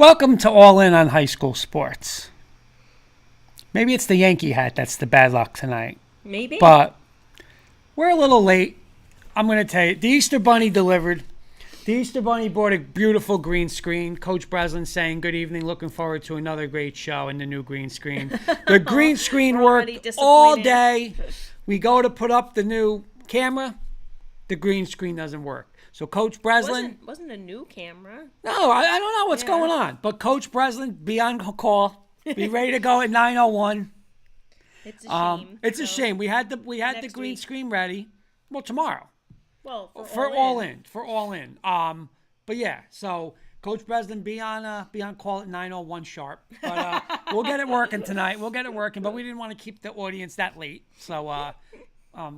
Welcome to All In on High School Sports. Maybe it's the Yankee hat that's the bad luck tonight. Maybe. But we're a little late. I'm going to tell you, the Easter Bunny delivered. The Easter Bunny brought a beautiful green screen. Coach Breslin saying, good evening, looking forward to another great show in the new green screen. The green screen worked all day. We go to put up the new camera. The green screen doesn't work. So Coach Breslin... Wasn't a new camera. No, I don't know what's going on. But Coach Breslin, be on call. Be ready to go at 9:01. It's a shame. It's a shame. We had the green screen ready. Well, tomorrow. Well, for all in. But yeah, so Coach Breslin be on call at 9:01 sharp. But we'll get it working tonight. But we didn't want to keep the audience that late, so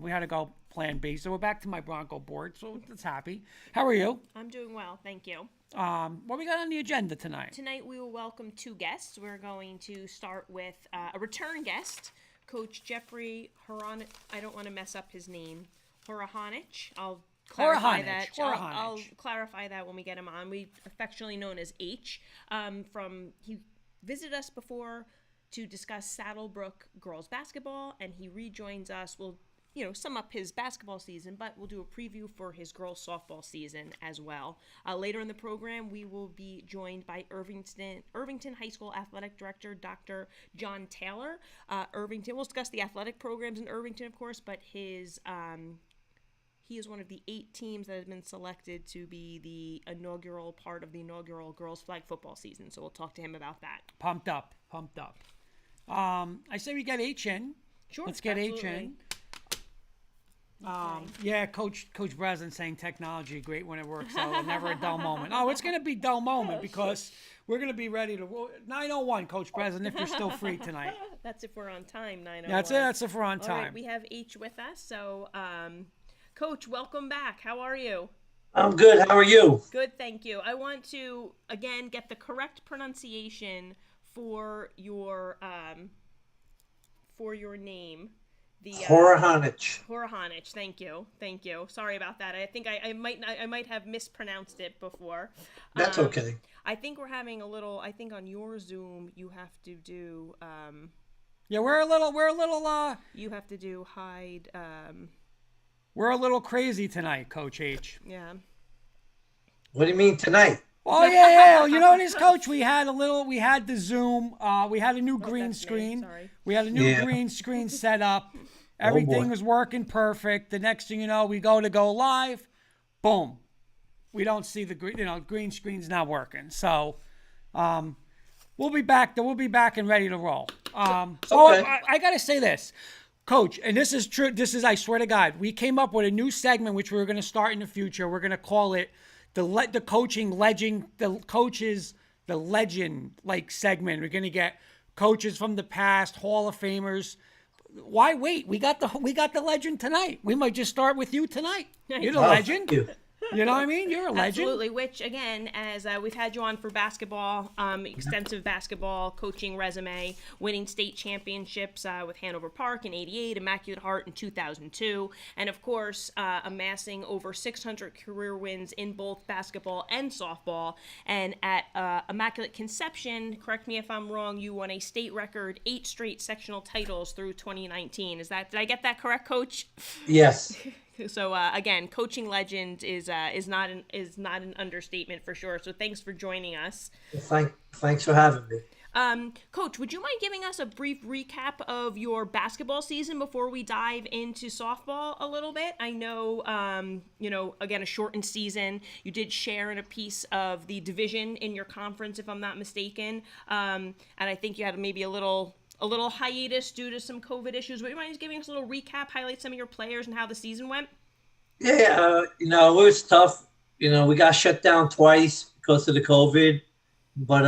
we had to go plan B. So we're back to my Bronco board. So it's happy. How are you? I'm doing well, thank you. What we got on the agenda tonight? Tonight we will welcome two guests. We're going to start with a return guest, Coach Jeffrey Horohonich. I don't want to mess up his name. Horohonich. I'll clarify that. I'll clarify that when we get him on. We affectionately known as H. He visited us before to discuss Saddlebrook girls basketball, and he rejoins us. We'll sum up his basketball season, but we'll do a preview for his girls softball season as well. Later in the program, we will be joined by Irvington High School Athletic Director, Dr. John Taylor. Irvington, we'll discuss the athletic programs in Irvington, of course, but he is one of the 8 teams that has been selected to be the inaugural part of the inaugural girls flag football season. So we'll talk to him about that. Pumped up. I say we get H in. Sure. Let's get absolutely. H in. Yeah, Coach Breslin saying technology great when it works, so never a dull moment. Oh, it's going to be dull moment because we're going to be ready to 9:01, Coach Breslin, if you're still free tonight. That's if we're on time, 9:01. That's if we're on time. All right, we have H with us, so Coach, welcome back. How are you? I'm good. How are you? Good, thank you. I want to again get the correct pronunciation for your name. Horohonich. Horohonich. Thank you. Sorry about that. I think I might have mispronounced it before. That's okay. I think we're having a little. I think on your Zoom you have to do. Yeah, we're a little. You have to do hide. We're a little crazy tonight, Coach H. Yeah. What do you mean tonight? Oh yeah. You know what is, Coach? We had the Zoom. We had a new green screen. Sorry. We had a new green screen set up. Everything was working perfect. The next thing you know, we go live. Boom. We don't see the green screen's not working. So, we'll be back. We'll be back and ready to roll. Okay. I gotta say this, Coach, and this is true. I swear to God, we came up with a new segment which we're going to start in the future. We're going to call it the coaching legend, the legend like segment. We're going to get coaches from the past, Hall of Famers. Why wait? We got the legend tonight. We might just start with you tonight. You're the legend. Thank you. You know what I mean? You're a legend. Absolutely, which again, as we've had you on for basketball, extensive basketball coaching resume, winning state championships with Hanover Park in '88, Immaculate Heart in 2002, and of course, amassing over 600 career wins in both basketball and softball. And at Immaculate Conception, correct me if I'm wrong, you won a state record 8 straight sectional titles through 2019. Did I get that correct, Coach? Yes. So again, coaching legend is not an understatement for sure. So thanks for joining us. Thanks for having me. Coach, would you mind giving us a brief recap of your basketball season before we dive into softball a little bit? I know, again, a shortened season. You did share in a piece of the division in your conference, if I'm not mistaken, and I think you had maybe a little hiatus due to some COVID issues. Would you mind just giving us a little recap, highlight some of your players and how the season went? Yeah, it was tough. We got shut down twice because of the COVID, but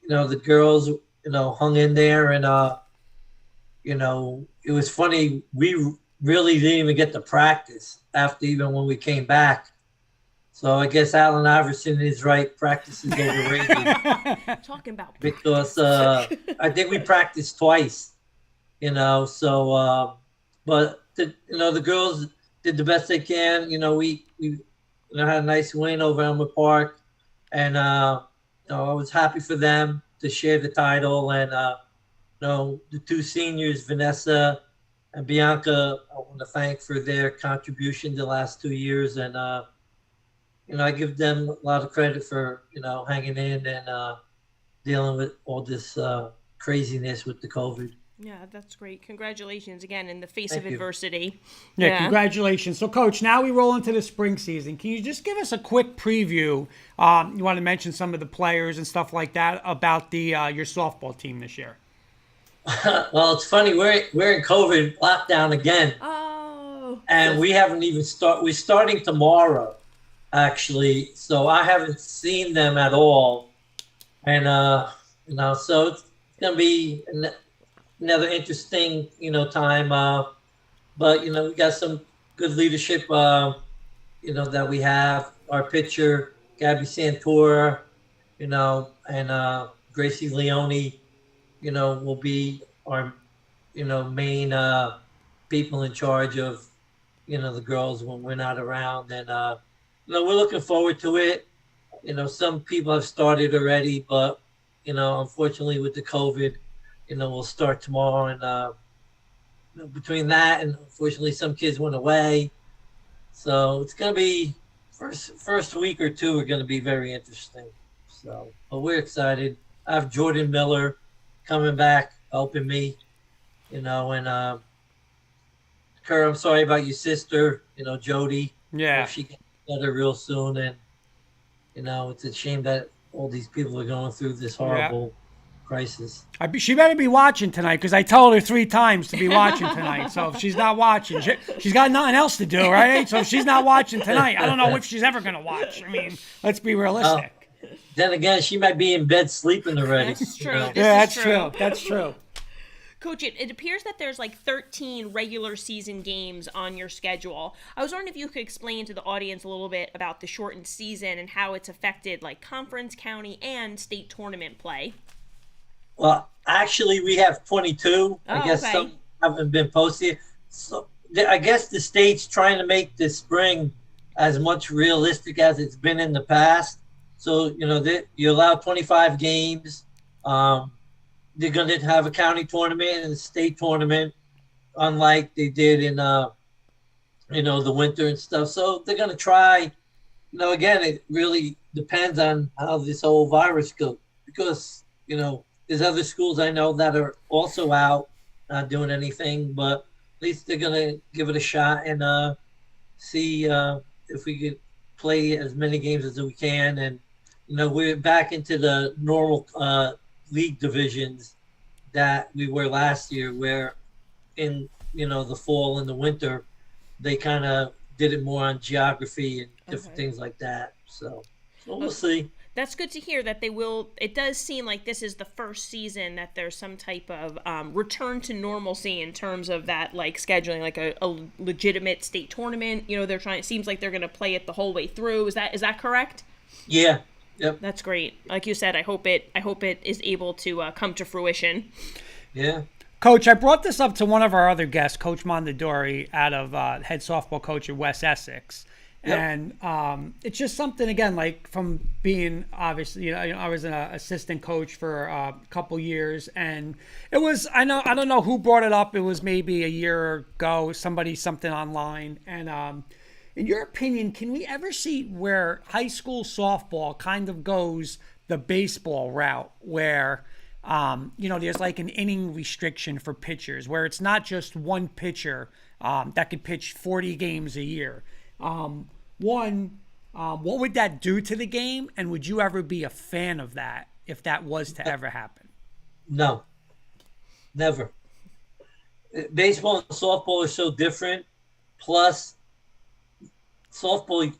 the girls, hung in there, and it was funny. We really didn't even get to practice after even when we came back. So I guess Allen Iverson is right. Practice is overrated. Talking about because I think we practiced twice, So, but the girls did the best they can. We had a nice win over Elmer Park, and I was happy for them to share the title, and the two seniors, Vanessa and Bianca, I want to thank for their contribution the last 2 years, and I give them a lot of credit for hanging in and dealing with all this craziness with the COVID. Yeah, that's great. Congratulations again in the face Thank of you. adversity. Yeah, congratulations. So, Coach, now we roll into the spring season. Can you just give us a quick preview? You want to mention some of the players and stuff like that about the your softball team this year? Well, it's funny. We're in COVID lockdown again, Oh. and we haven't even We're starting tomorrow, actually. So I haven't seen them at all, and so it's gonna be another interesting time. But we got some good leadership. That we have our pitcher Gabby Santora, and Gracie Leone. Will be our, main people in charge of, the girls when we're not around. And, we're looking forward to it. Some people have started already, but, unfortunately with the COVID, we'll start tomorrow. And between that and unfortunately some kids went away. So it's going to be first week or two are going to be very interesting. So, but we're excited. I have Jordan Miller coming back, helping me, and Kerr, I'm sorry about your sister, Jody. Yeah. Hope she gets better real soon. And, it's a shame that all these people are going through this horrible crisis. She better be watching tonight because I told her 3 times to be watching tonight. So if she's not watching, she's got nothing else to do, right? So if she's not watching tonight, I don't know if she's ever going to watch. I mean, let's be realistic. Then again, she might be in bed sleeping already. That's true. Yeah, that's true. That's true. Coach, it appears that there's like 13 regular season games on your schedule. I was wondering if you could explain to the audience a little bit about the shortened season and how it's affected like conference, county, and state tournament play. Well, actually, we have 22. I guess okay. some haven't been posted. So I guess the state's trying to make this spring as much realistic as it's been in the past. So, you allow 25 games. They're going to have a county tournament and a state tournament, unlike they did in, the winter and stuff. So they're going to try, again, it really depends on how this whole virus goes. Because, there's other schools I know that are also out, not doing anything. But at least they're going to give it a shot and see if we could play as many games as we can. And, we're back into the normal league divisions that we were last year, where in, the fall and the winter, they kind of did it more on geography and different things like that. So we'll see. That's good to hear that they will. It does seem like this is the first season that there's some type of return to normalcy in terms of that, like scheduling, like a legitimate state tournament. They're trying. It seems like they're going to play it the whole way through. Is that correct? Yeah. Yep. That's great. Like you said, I hope it is able to come to fruition. Yeah. Coach, I brought this up to one of our other guests, Coach Mondadori, out of head softball coach at West Essex. Yep. And it's just something, again, like from being obviously, I was an assistant coach for a couple years, and it was, I don't know who brought it up. It was maybe a year ago, something online. And in your opinion, can we ever see where high school softball kind of goes the baseball route, where there's like an inning restriction for pitchers, where it's not just one pitcher that could pitch 40 games a year? What would that do to the game, and would you ever be a fan of that if that was to ever happen? No, never. Baseball and softball are so different. Plus, softball,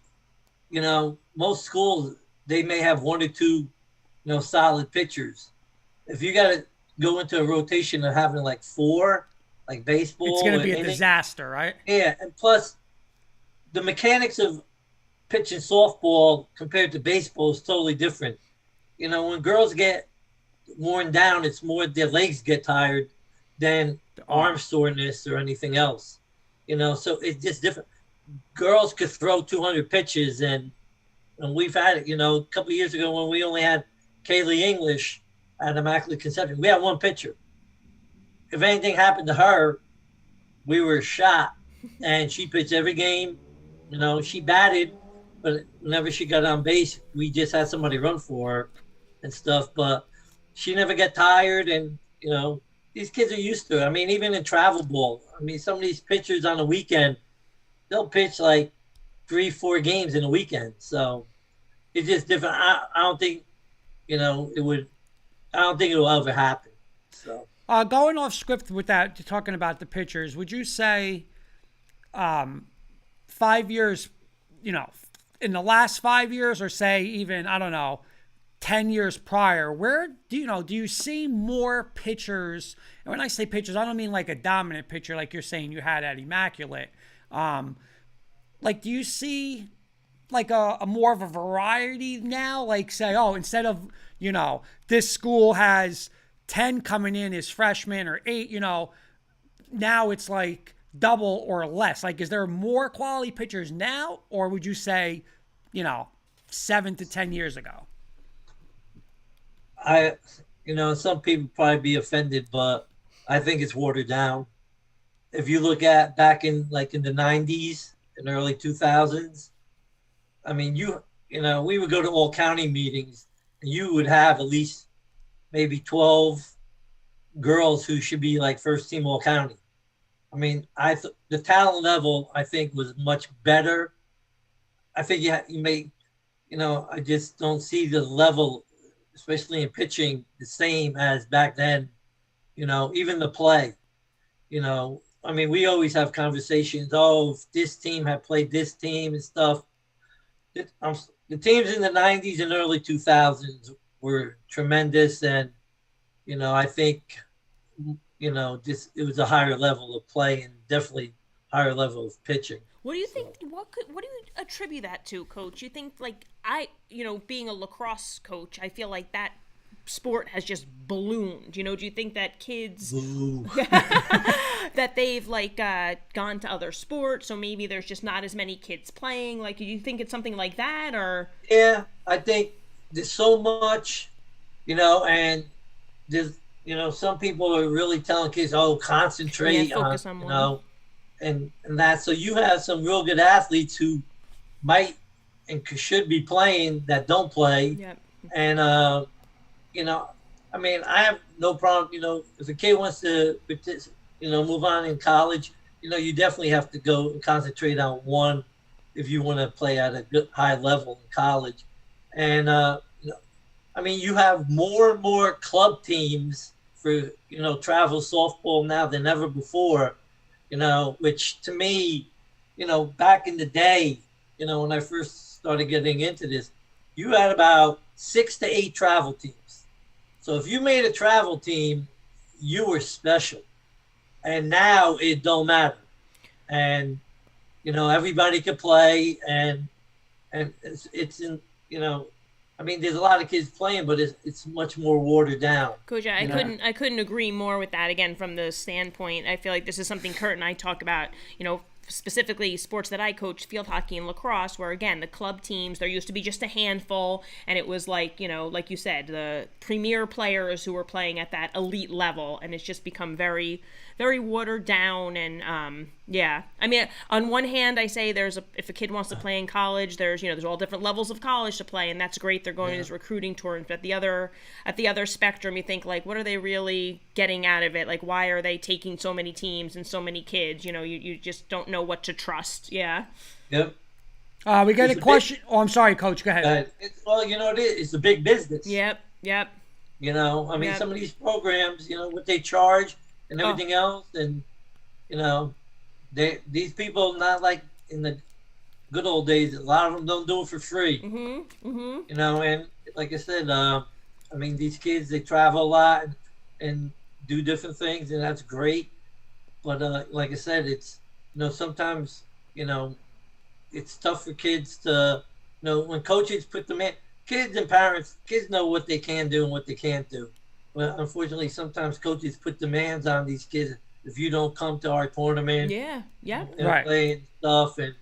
most schools, they may have 1 or 2, solid pitchers. If you got to go into a rotation of having like 4, like baseball, it's going to be a disaster, right? Yeah, and plus, the mechanics of pitching softball compared to baseball is totally different. When girls get worn down, it's more their legs get tired than arm soreness or anything else. So it's just different. Girls could throw 200 pitches, and we've had it. A couple of years ago when we only had Kaylee English at Immaculate Conception. We had one pitcher. If anything happened to her, we were shot. And she pitched every game. You know, she batted, but whenever she got on base, we just had somebody run for her and stuff. But she never got tired. And, you know, these kids are used to it. I mean, even in travel ball, I mean, some of these pitchers on the weekend, they'll pitch like 3-4 games in a weekend. So it's just different. I don't think, you know, I don't think it'll ever happen. So going off script with that, talking about the pitchers, would you say 5 years, you know, in the last 5 years, or say even, I don't know, 10 years prior, where do you see more pitchers? And when I say pitchers, I don't mean like a dominant pitcher like you're saying you had at Immaculate. Like, do you see like a more of a variety now? Like, say, oh, instead of, you know, this school has 10 coming in as freshmen or 8, you know, now it's like double or less. Like, is there more quality pitchers now, or would you say, you know, 7 to 10 years ago? You know, some people probably be offended, but I think it's watered down. If you look at back in like in the 90s and early 2000s, I mean, you know, we would go to all county meetings and you would have at least maybe 12 girls who should be like first team all county. I mean, the talent level, I think, was much better. I think you may, you know, I just don't see the level, especially in pitching, the same as back then. You know, even the play, you know, I mean, we always have conversations. Oh, if this team had played this team and stuff. The teams in the 90s and early 2000s were tremendous. And, you know, I think, you know, it was a higher level of play and definitely higher level of pitching. What do you think? What do you attribute that to, Coach? You think, like, you know, being a lacrosse coach, I feel like that sport has just ballooned. You know, do you think that kids that they've like gone to other sports, so maybe there's just not as many kids playing? Like, do you think it's something like that, or? Yeah, I think there's so much, you know, and there's, you know, some people are really telling kids, oh, concentrate focus on you one. know, and that. So you have some real good athletes who might and should be playing that don't play. Yep. And, you know, I mean, I have no problem, you know, if a kid wants to, you know, move on in college, you know, you definitely have to go and concentrate on one if you want to play at a good high level in college. And, you know, I mean, you have more and more club teams for, you know, travel softball now than ever before, you know, which to me, you know, back in the day, you know, when I first started getting into this, you had about 6 to 8 travel teams. So if you made a travel team, you were special. And now it don't matter. And, you know, everybody can play, and it's in, you know, I mean, there's a lot of kids playing, but it's much more watered down. Coach, I couldn't agree more with that. Again, from the standpoint, I feel like this is something Kurt and I talk about, you know, specifically sports that I coach, field hockey and lacrosse, where again, the club teams, there used to be just a handful, and it was like, you know, like you said, the premier players who were playing at that elite level, and it's just become very, very watered down. And yeah, I mean, on one hand, I say if a kid wants to play in college, there's all different levels of college to play, and that's great. They're going to these recruiting tours. But at the other spectrum, you think, like, what are they really getting out of it? Like, why are they taking so many teams and so many kids? You know, you just don't know what to trust. Yeah. Yep. We got a question. I'm sorry, Coach. Go ahead. Well, you know, it's a big business. Yep. You know, I mean, some of these programs, you know, what they charge and everything else, and you know, these people, not like in the good old days. A lot of them don't do it for free. You know, and like I said, I mean, these kids, they travel a lot and do different things, and that's great. But like I said, it's, you know, sometimes, you know, it's tough for kids to, you know, when coaches put them in, kids and parents, kids know what they can do and what they can't do. But unfortunately, sometimes coaches put demands on these kids. If you don't come to our tournament, and right, play and stuff. And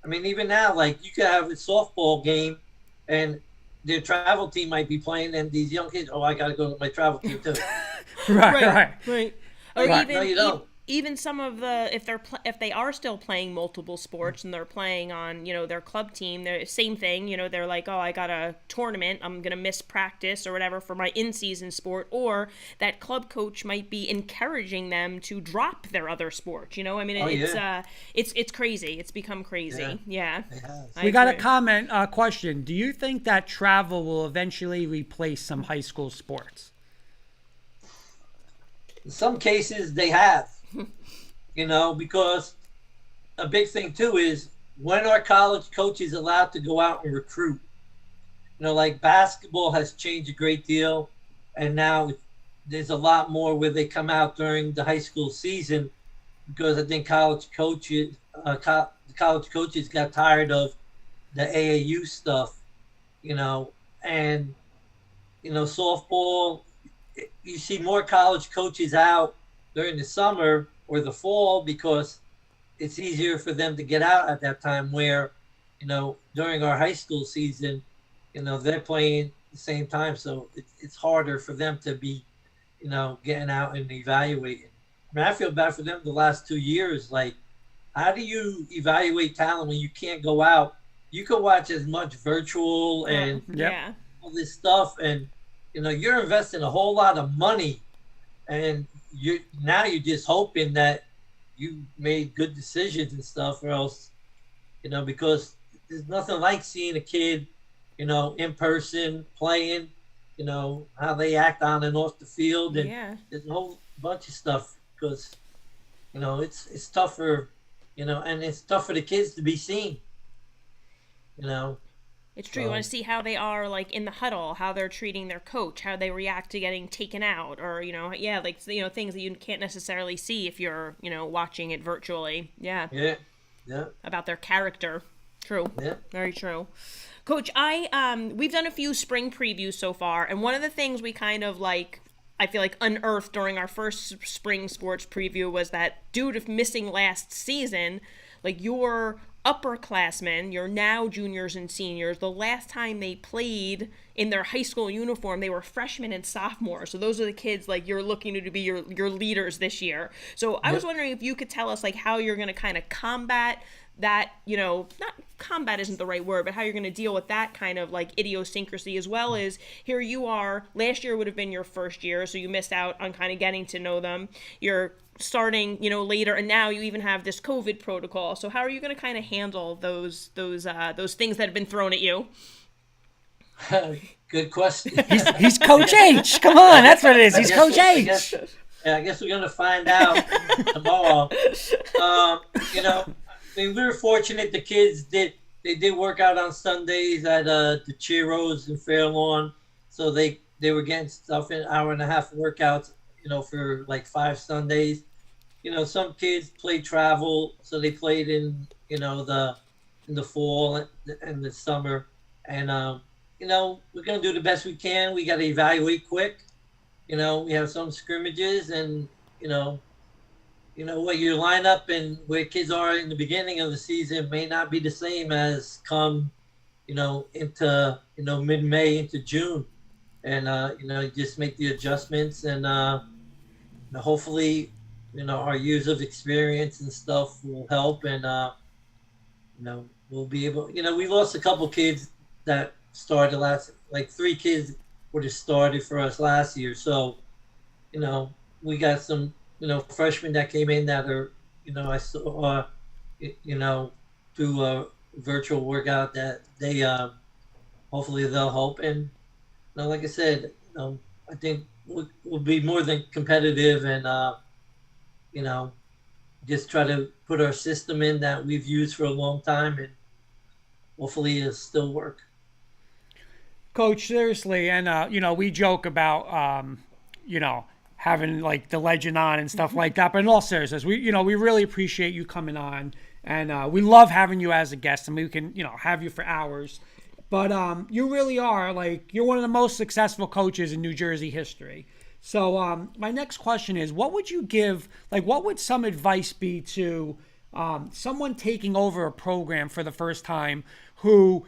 I mean, even now, like, you could have a softball game and their travel team might be playing, and these young kids, I got to go to my travel team too. Right. Or Right. No, you don't. even some of the if they are still playing multiple sports and they're playing on their club team, they're same thing. They're like, oh, I got a tournament, I'm gonna miss practice or whatever for my in-season sport, or that club coach might be encouraging them to drop their other sport. I mean, it's crazy. It's become crazy. Yeah. We got a comment question. Do you think that travel will eventually replace some high school sports? In some cases, they have. Because a big thing too is when are college coaches allowed to go out and recruit? Like basketball has changed a great deal, and now there's a lot more where they come out during the high school season, because I think college coaches got tired of the AAU stuff, and softball. You see more college coaches out during the summer or the fall because it's easier for them to get out at that time, where, during our high school season, they're playing the same time. So it's harder for them to be, getting out and evaluating. I mean, I feel bad for them the last 2 years. Like, how do you evaluate talent when you can't go out? You can watch as much virtual and all this stuff, and you're investing a whole lot of money, and you're just hoping that you made good decisions and stuff, or else, because there's nothing like seeing a kid, in person playing, how they act on and off the field, and there's a whole bunch of stuff, because, it's tougher, and it's tough for the kids to be seen, It's true. You want to see how they are, like, in the huddle, how they're treating their coach, how they react to getting taken out, or, things that you can't necessarily see if you're, watching it virtually. Yeah. About their character. True. Yeah. Very true. Coach, we've done a few spring previews so far, and one of the things we kind of, I feel like unearthed during our first spring sports preview was that due to missing last season, your upperclassmen, your now juniors and seniors, the last time they played in their high school uniform, they were freshmen and sophomores. So those are the kids you're looking to be your leaders this year. So I was wondering if you could tell us how you're going to kind of combat that, not combat isn't the right word, but how you're going to deal with that kind of idiosyncrasy, as well as here you are, last year would have been your first year, so you missed out on kind of getting to know them. You're starting, later, and now you even have this COVID protocol. So how are you going to kind of handle those things that have been thrown at you? Good question. He's Coach H. Come on, that's what it is. He's Coach H. I guess we're gonna find out tomorrow. We were fortunate. The kids did work out on Sundays at the Chiros in Fairlawn, so they were getting stuff in 1.5 hour workouts. For 5 Sundays. Some kids play travel, so they played in the fall and the summer, and we're gonna do the best we can. We got to evaluate quick. We have some scrimmages, and what your lineup and where kids are in the beginning of the season may not be the same as come into mid-May into June, and just make the adjustments, and hopefully our years of experience and stuff will help, and we'll be able. We lost a couple kids that started last, 3 kids would have started for us last year, so we got some freshmen that came in that are I saw through a virtual workout that they hopefully they'll help, and like I said, I think we'll be more than competitive, and just try to put our system in that we've used for a long time, and hopefully it'll still work. Coach, seriously, and we joke about having the legend on and stuff like that, but in all seriousness, we really appreciate you coming on, and we love having you as a guest, and we can have you for hours. But you really are you're one of the most successful coaches in New Jersey history. So my next question is, what would you give? What would some advice be to someone taking over a program for the first time who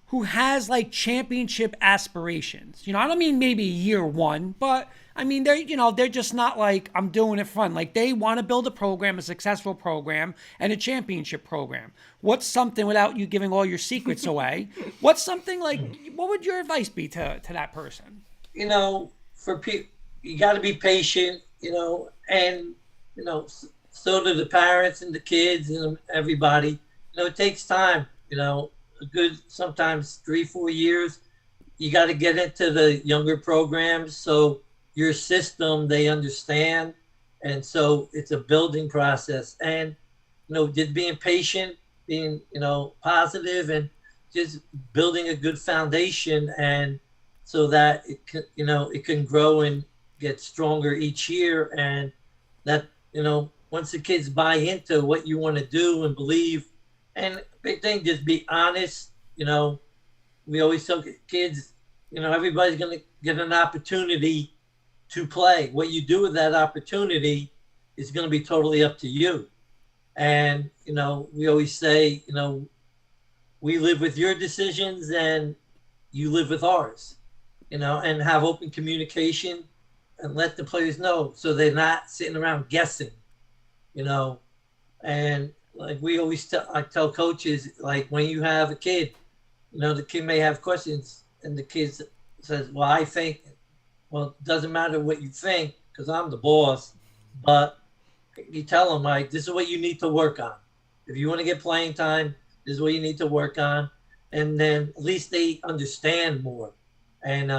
who has like championship aspirations. You know, I don't mean maybe year one, but I mean they're just not like I'm doing it fun. Like they want to build a program, a successful program, and a championship program. What's something, without you giving all your secrets away? What's something like? What would your advice be to that person? You know, for people, you got to be patient. You know, and you know, so do the parents and the kids and everybody. You know, it takes time. You know, a good sometimes 3-4 years. You got to get into the younger programs so your system they understand, and so it's a building process. And you know, just being patient, being positive, and just building a good foundation, and so that it can it can grow and get stronger each year. And that once the kids buy into what you want to do and believe, and big thing, just be honest. We always tell kids, everybody's going to get an opportunity to play. What you do with that opportunity is going to be totally up to you. And we always say, we live with your decisions and you live with ours, and have open communication and let the players know so they're not sitting around guessing, and like we always I tell coaches, like when you have a kid, the kid may have questions and the kid says, well, I think, well, it doesn't matter what you think because I'm the boss, but you tell them, like, this is what you need to work on. If you want to get playing time, this is what you need to work on. And then at least they understand more. And,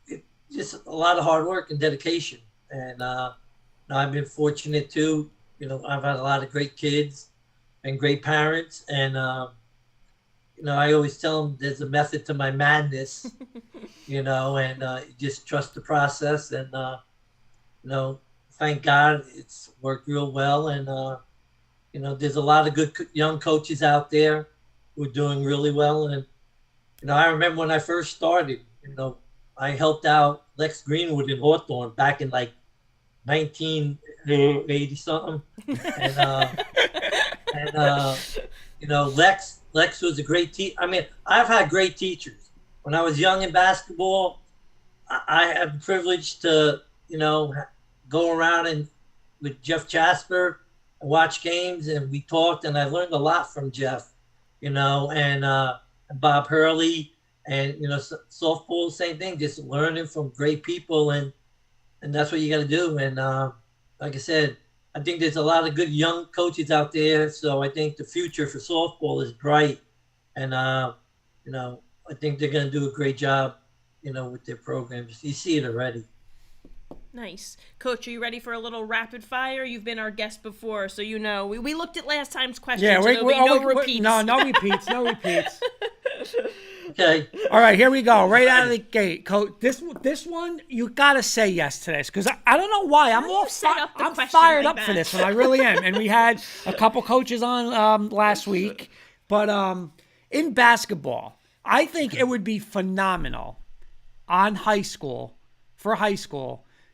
it's just a lot of hard work and dedication. And I've been fortunate too. I've had a lot of great kids and great parents. And, I always tell them there's a method to my madness, and you just trust the process. And, thank God it's worked real well. And, there's a lot of good young coaches out there who are doing really well. And, I remember when I first started, I helped out Lex Greenwood in Hawthorne back in like 1980 something. And Lex was a great teacher. I mean, I've had great teachers. When I was young in basketball, I had the privilege to, go around and with Jeff Jasper and watch games, and we talked, and I learned a lot from Jeff, and Bob Hurley, and softball, same thing, just learning from great people, and that's what you got to do. And like I said, I think there's a lot of good young coaches out there, so I think the future for softball is bright, and I think they're going to do a great job, with their programs. You see it already. Nice. Coach, are you ready for a little rapid fire? You've been our guest before, so we looked at last time's questions. Yeah, no repeats. No repeats. No repeats. Okay. All right, here we go. Right out of the gate, Coach. This one you gotta say yes to this because I don't know why I'm fired up for this one. I really am. And we had a couple coaches on last week, but in basketball, I think it would be phenomenal on high school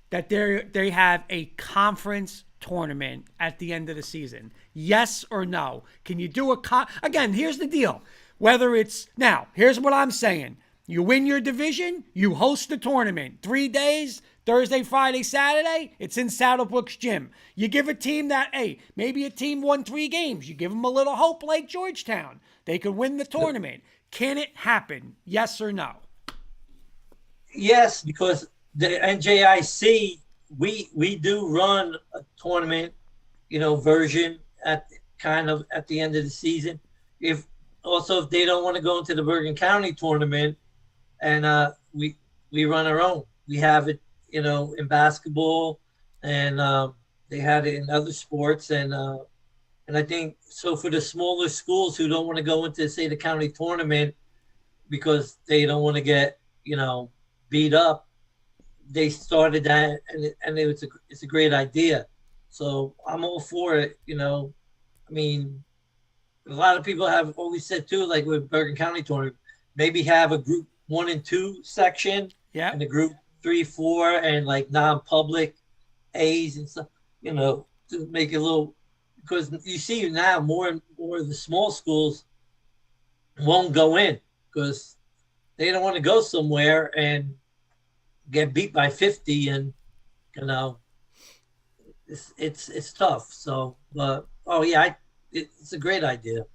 that they have a conference tournament at the end of the season. Yes or no? Can you do again, here's the deal. Whether it's now, here's what I'm saying. You win your division, you host the tournament. 3 days, Thursday, Friday, Saturday, it's in Saddlebrook's gym. You give a team that, hey, maybe a team won 3 games. You give them a little hope like Georgetown. They could win the tournament. Can it happen? Yes or no? Yes, because the NJIC, we do run a tournament, version at the end of the season. If they don't want to go into the Bergen County tournament, and we run our own. We have it, in basketball, and they had it in other sports, and I think so for the smaller schools who don't want to go into, say, the county tournament because they don't want to get, beat up. They started that, and it's a great idea. So I'm all for it. I mean, a lot of people have always said too, like with Bergen County tournament, maybe have a group 1 and 2 section, and a group 3, 4, and like non-public A's and stuff. To make it a little, because you see now more and more of the small schools, won't go in because they don't want to go somewhere and get beat by 50, and you know it's tough. So, but oh yeah, it's a great idea.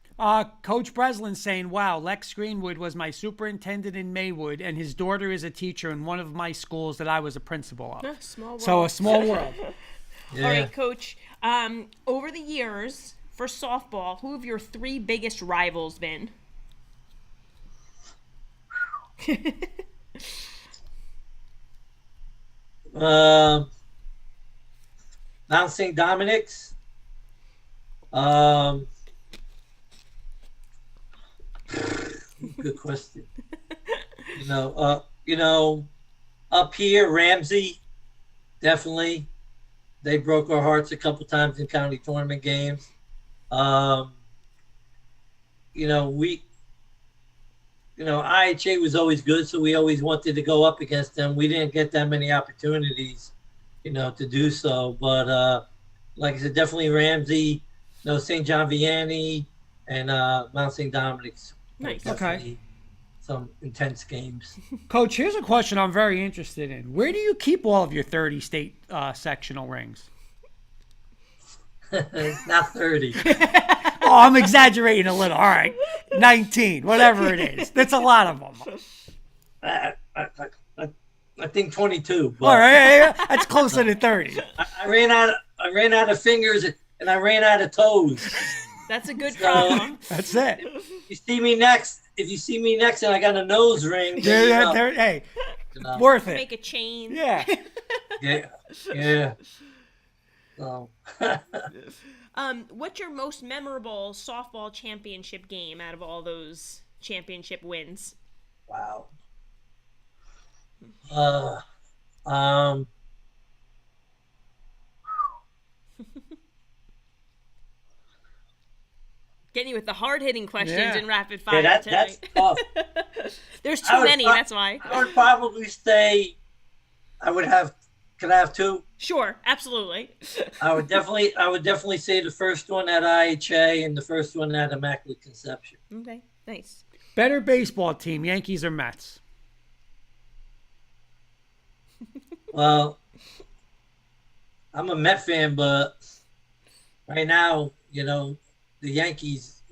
Coach Breslin saying, wow, Lex Greenwood was my superintendent in Maywood, and his daughter is a teacher in one of my schools that I was a principal of. Small world. So a small world. Yeah. All right, Coach. Over the years for softball, who have your 3 biggest rivals been? Mount St. Dominic's. Good question. Up here, Ramsey, definitely. They broke our hearts a couple times in county tournament games. IHA was always good, so we always wanted to go up against them. We didn't get that many opportunities, to do so. But like I said, definitely Ramsey, St. John Vianney, and Mount St. Dominic's. Nice. Okay. Some intense games. Coach, here's a question I'm very interested in. Where do you keep all of your 30 state sectional rings? Not 30. Oh, I'm exaggerating a little. All right. 19, whatever it is. That's a lot of them. I think 22. But All right. Yeah. That's closer to 30. I ran out of fingers and I ran out of toes. That's a good problem. That's it. If you see me next and I got a nose ring, Hey, worth it. Make a chain. Yeah. Yeah. So, What's your most memorable softball championship game out of all those championship wins? wow. Getting you with the hard-hitting questions in rapid fire Yeah, tonight. that's tough. There's too many, that's why. I would probably say could I have 2? Sure, absolutely. I would definitely say the first one at IHA and the first one at Immaculate Conception. Okay, nice. Better baseball team, Yankees or Mets? Well, I'm a Met fan, but right now, the Yankees,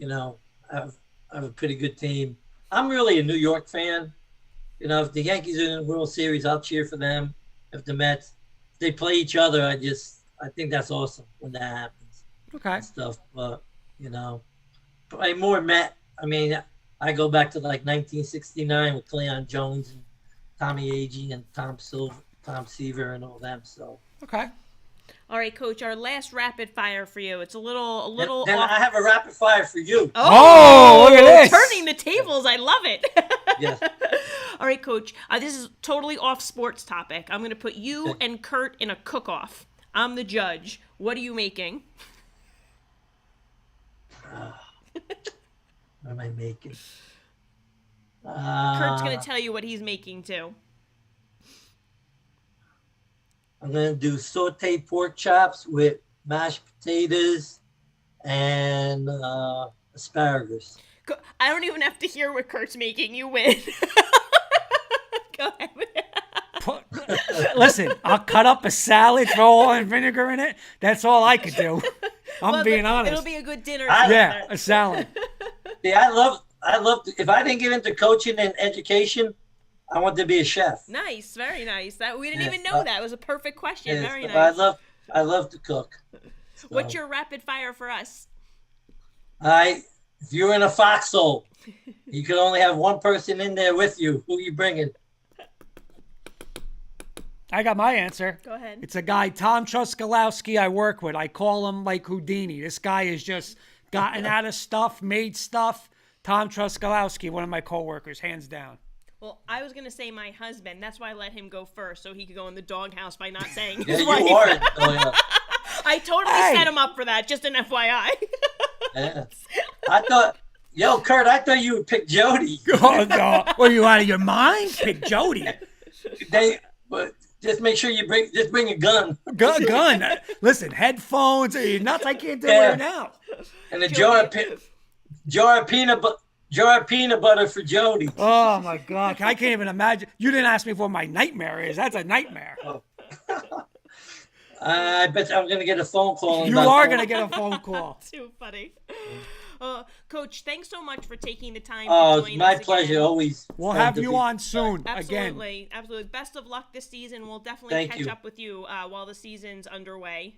have a pretty good team. I'm really a New York fan. If the Yankees are in the World Series, I'll cheer for them. If the Mets, if they play each other, I think that's awesome when that happens. Okay. And stuff, but probably more Met. I mean, I go back to like 1969 with Cleon Jones and Tommy Agee and Tom Seaver and all them. So Okay. All right, Coach, our last rapid fire for you. It's a little then off. I have a rapid fire for you. Oh, look at this. Turning the tables. I love it. Yes. All right, Coach. This is totally off sports topic. I'm going to put you and Kurt in a cook-off. I'm the judge. What are you making? What am I making? Kurt's going to tell you what he's making, too. I'm going to do sauteed pork chops with mashed potatoes and asparagus. I don't even have to hear what Kurt's making. You win. Go ahead. Listen, I'll cut up a salad, throw oil and vinegar in it. That's all I could do. I'm being honest. It'll be a good dinner. Yeah, a salad. Yeah, I love. If I didn't get into coaching and education, I want to be a chef. Nice, very nice. That we didn't even know that. It was a perfect question. Yes, Very nice. I love to cook. So, What's your rapid fire for us? if you're in a foxhole, you can only have one person in there with you. Who are you bringing? I got my answer. Go ahead. It's a guy, Tom Truskalowski, I work with. I call him like Houdini. This guy has just gotten out of stuff, made stuff. Tom Truskalowski, one of my coworkers, hands down. Well, I was going to say my husband. That's why I let him go first, so he could go in the doghouse by not saying Yeah, his you wife. are. Oh, yeah. I totally set him up for that, just an FYI. Yeah. Kurt, I thought you would pick Jody. Oh, no. What, are you out of your mind? Pick Jody. But just make sure you bring a gun. Gun. Listen, headphones. Are you nuts? I can't do it right now. And a jar of peanut jar of peanut butter for Jody. Oh my God, I can't even imagine. You didn't ask me what my nightmare is. That's a nightmare. I bet I'm going to get a phone call. You are going to get a phone call. Too funny. Coach, thanks so much for taking the time. Oh, to it's join my us pleasure. again. Always. We'll fun have to you be- on soon again. Absolutely, absolutely. Best of luck this season. We'll definitely Thank catch you. up with you while the season's underway.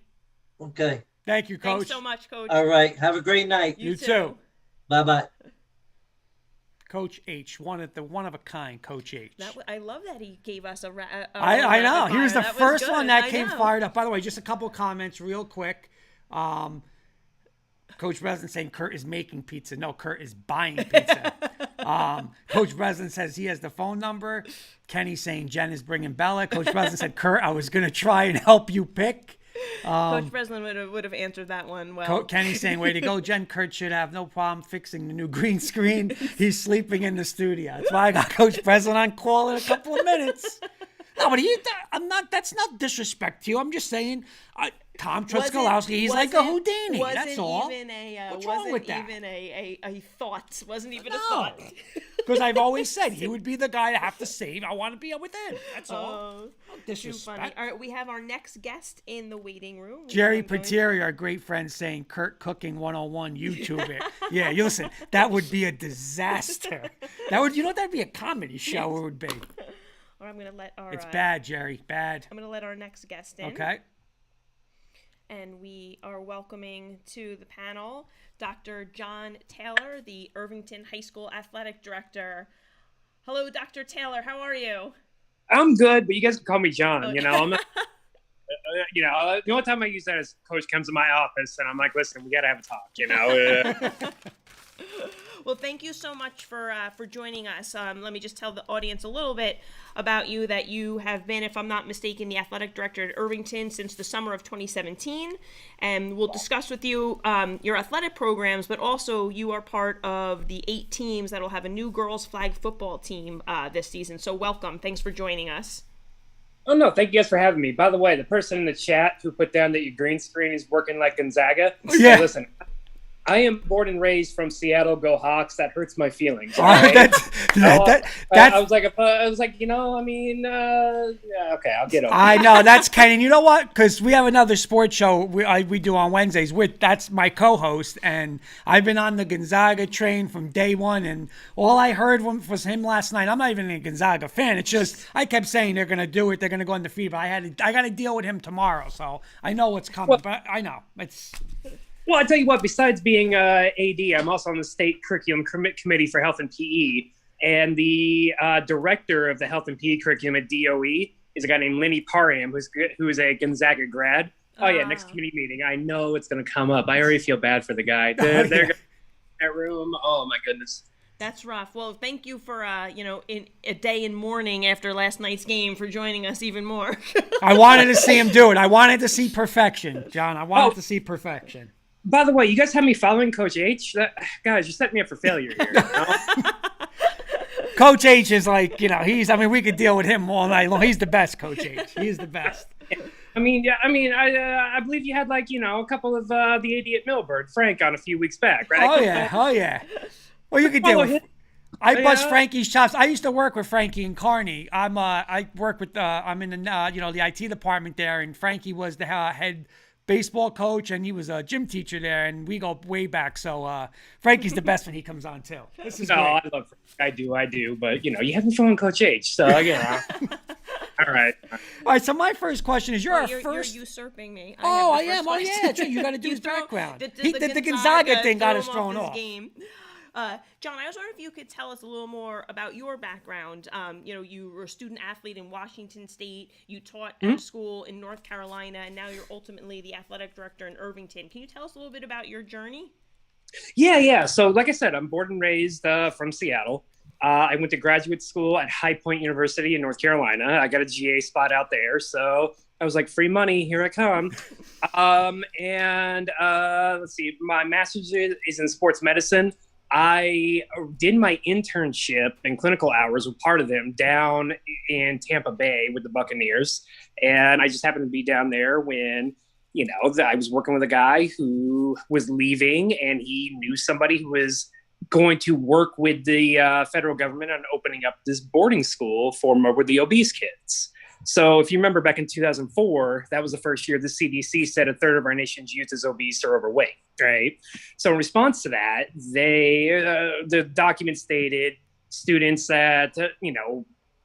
Okay. Thank you, Coach. Thanks so much, Coach. All right. Have a great night. You too. Bye-bye. Coach H, one of a kind, Coach H. I love that he gave us a I know. rapid He was the fire. first good. one that I came know. fired up. By the way, just a couple comments real quick. Coach Breslin saying Kurt is making pizza. No, Kurt is buying pizza. Coach Breslin says he has the phone number. Kenny saying Jen is bringing Bella. Coach Breslin said, Kurt, I was going to try and help you pick. Coach Breslin would have answered that one well. Kenny saying, way to go, Jen. Kurt should have no problem fixing the new green screen. He's sleeping in the studio. That's why I got Coach Breslin on call in a couple of minutes. No, but that's not disrespect to you. I'm just saying, Tom Trutzkowski, he's like a Houdini. That's all. What's wrong with that? Even a thought. Wasn't even a No. thought. Because I've always said he would be the guy to have to save. I want to be with him. That's all. No Too funny. disrespect. All right, we have our next guest in the waiting room. Jerry I'm going- Pateri, our great friend, saying Kurt Cooking 101, YouTube it. Yeah, you listen, that would be a disaster. That'd be a comedy show. It would be. Or I'm going to let our. It's bad, Jerry. Bad. I'm going to let our next guest in. Okay. And we are welcoming to the panel Dr. John Taylor, the Irvington High School Athletic Director. Hello, Dr. Taylor. How are you? I'm good, but you guys can call me John. Oh, You know, I'm not, the only time I use that is Coach comes to my office and I'm like, listen, we got to have a talk. You know, Well, thank you so much for joining us. Let me just tell the audience a little bit about you, that you have been, if I'm not mistaken, the athletic director at Irvington since the summer of 2017. And we'll discuss with you your athletic programs, but also you are part of the 8 teams that will have a new girls flag football team this season. So welcome. Thanks for joining us. Oh no, thank you guys for having me. By the way, the person in the chat who put down that your green screen is working like Gonzaga. Yeah. Hey, listen, I am born and raised from Seattle. Go Hawks! That hurts my feelings. Oh, okay? that's, I was like, yeah, okay, I'll get over it. I know, that's Ken. And you know what? Because we have another sports show we do on Wednesdays. That's my co-host, and I've been on the Gonzaga train from day one. And all I heard was him last night. I'm not even a Gonzaga fan. It's just I kept saying they're going to do it. They're going to go undefeated. But I got to deal with him tomorrow, so I know what's coming. Well, but I know it's. Well, I tell you what, besides being AD, I'm also on the state curriculum committee for health and PE. And the director of the health and PE curriculum at DOE is a guy named Lenny Parham, who's a Gonzaga grad. Oh, yeah, next committee meeting. I know it's going to come up. I already feel bad for the guy. They're in that room. Oh, my goodness. That's rough. Well, thank you for, in a day and morning after last night's game for joining us even more. I wanted to see him do it. I wanted to see perfection, John. I wanted to see perfection. By the way, you guys have me following Coach H? Guys, you're setting me up for failure here. You know? Coach H is like, we could deal with him all night long. He's the best, Coach H. He's the best. I believe you had a couple of the AD at Millburn, Frank, on a few weeks back, right? Oh yeah. Well, you could deal with. I bust Yeah. Frankie's chops. I used to work with Frankie and Carney. I work with. I'm in the the IT department there, and Frankie was the head baseball coach, and he was a gym teacher there, and we go way back. So Frankie's the best when he comes on too. This is No, great. I love Frank. I do, but you have me following Coach H, so all right. All right. So my first question is, you're You're usurping me. I have the am. first Oh, question. yeah. That's right. You got to do his throw- background. The Gonzaga thing got us threw him thrown his off. Game. John, I was wondering if you could tell us a little more about your background. You were a student athlete in Washington State. You taught at school in North Carolina, and now you're ultimately the athletic director in Irvington. Can you tell us a little bit about your journey? Yeah. So, like I said, I'm born and raised from Seattle. I went to graduate school at High Point University in North Carolina. I got a GA spot out there, so I was like, free money, here I come. Let's see, my master's is in sports medicine. I did my internship and clinical hours with part of them down in Tampa Bay with the Buccaneers. And I just happened to be down there when, I was working with a guy who was leaving, and he knew somebody who was going to work with the federal government on opening up this boarding school for morbidly obese kids. So if you remember back in 2004, that was the first year the CDC said a third of our nation's youth is obese or overweight, right? So in response to that, the document stated students that,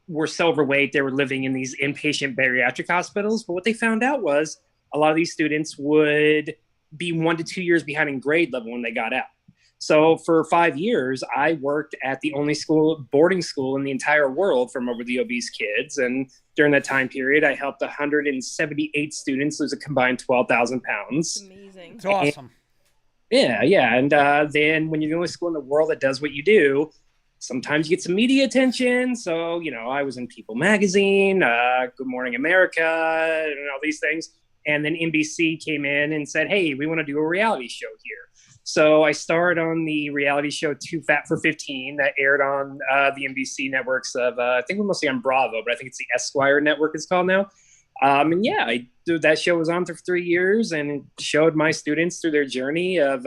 were so overweight, they were living in these inpatient bariatric hospitals. But what they found out was a lot of these students would be 1 to 2 years behind in grade level when they got out. So for 5 years, I worked at the only boarding school in the entire world for morbidly obese kids. And during that time period, I helped 178 students lose a combined 12,000 pounds. Amazing. It's awesome. Yeah. And then when you're the only school in the world that does what you do, sometimes you get some media attention. So, I was in People Magazine, Good Morning America, and all these things. And then NBC came in and said, hey, we want to do a reality show here. So I starred on the reality show Too Fat for 15 that aired on the NBC networks of, I think we're mostly on Bravo, but I think it's the Esquire network it's called now. That show was on for 3 years and it showed my students through their journey of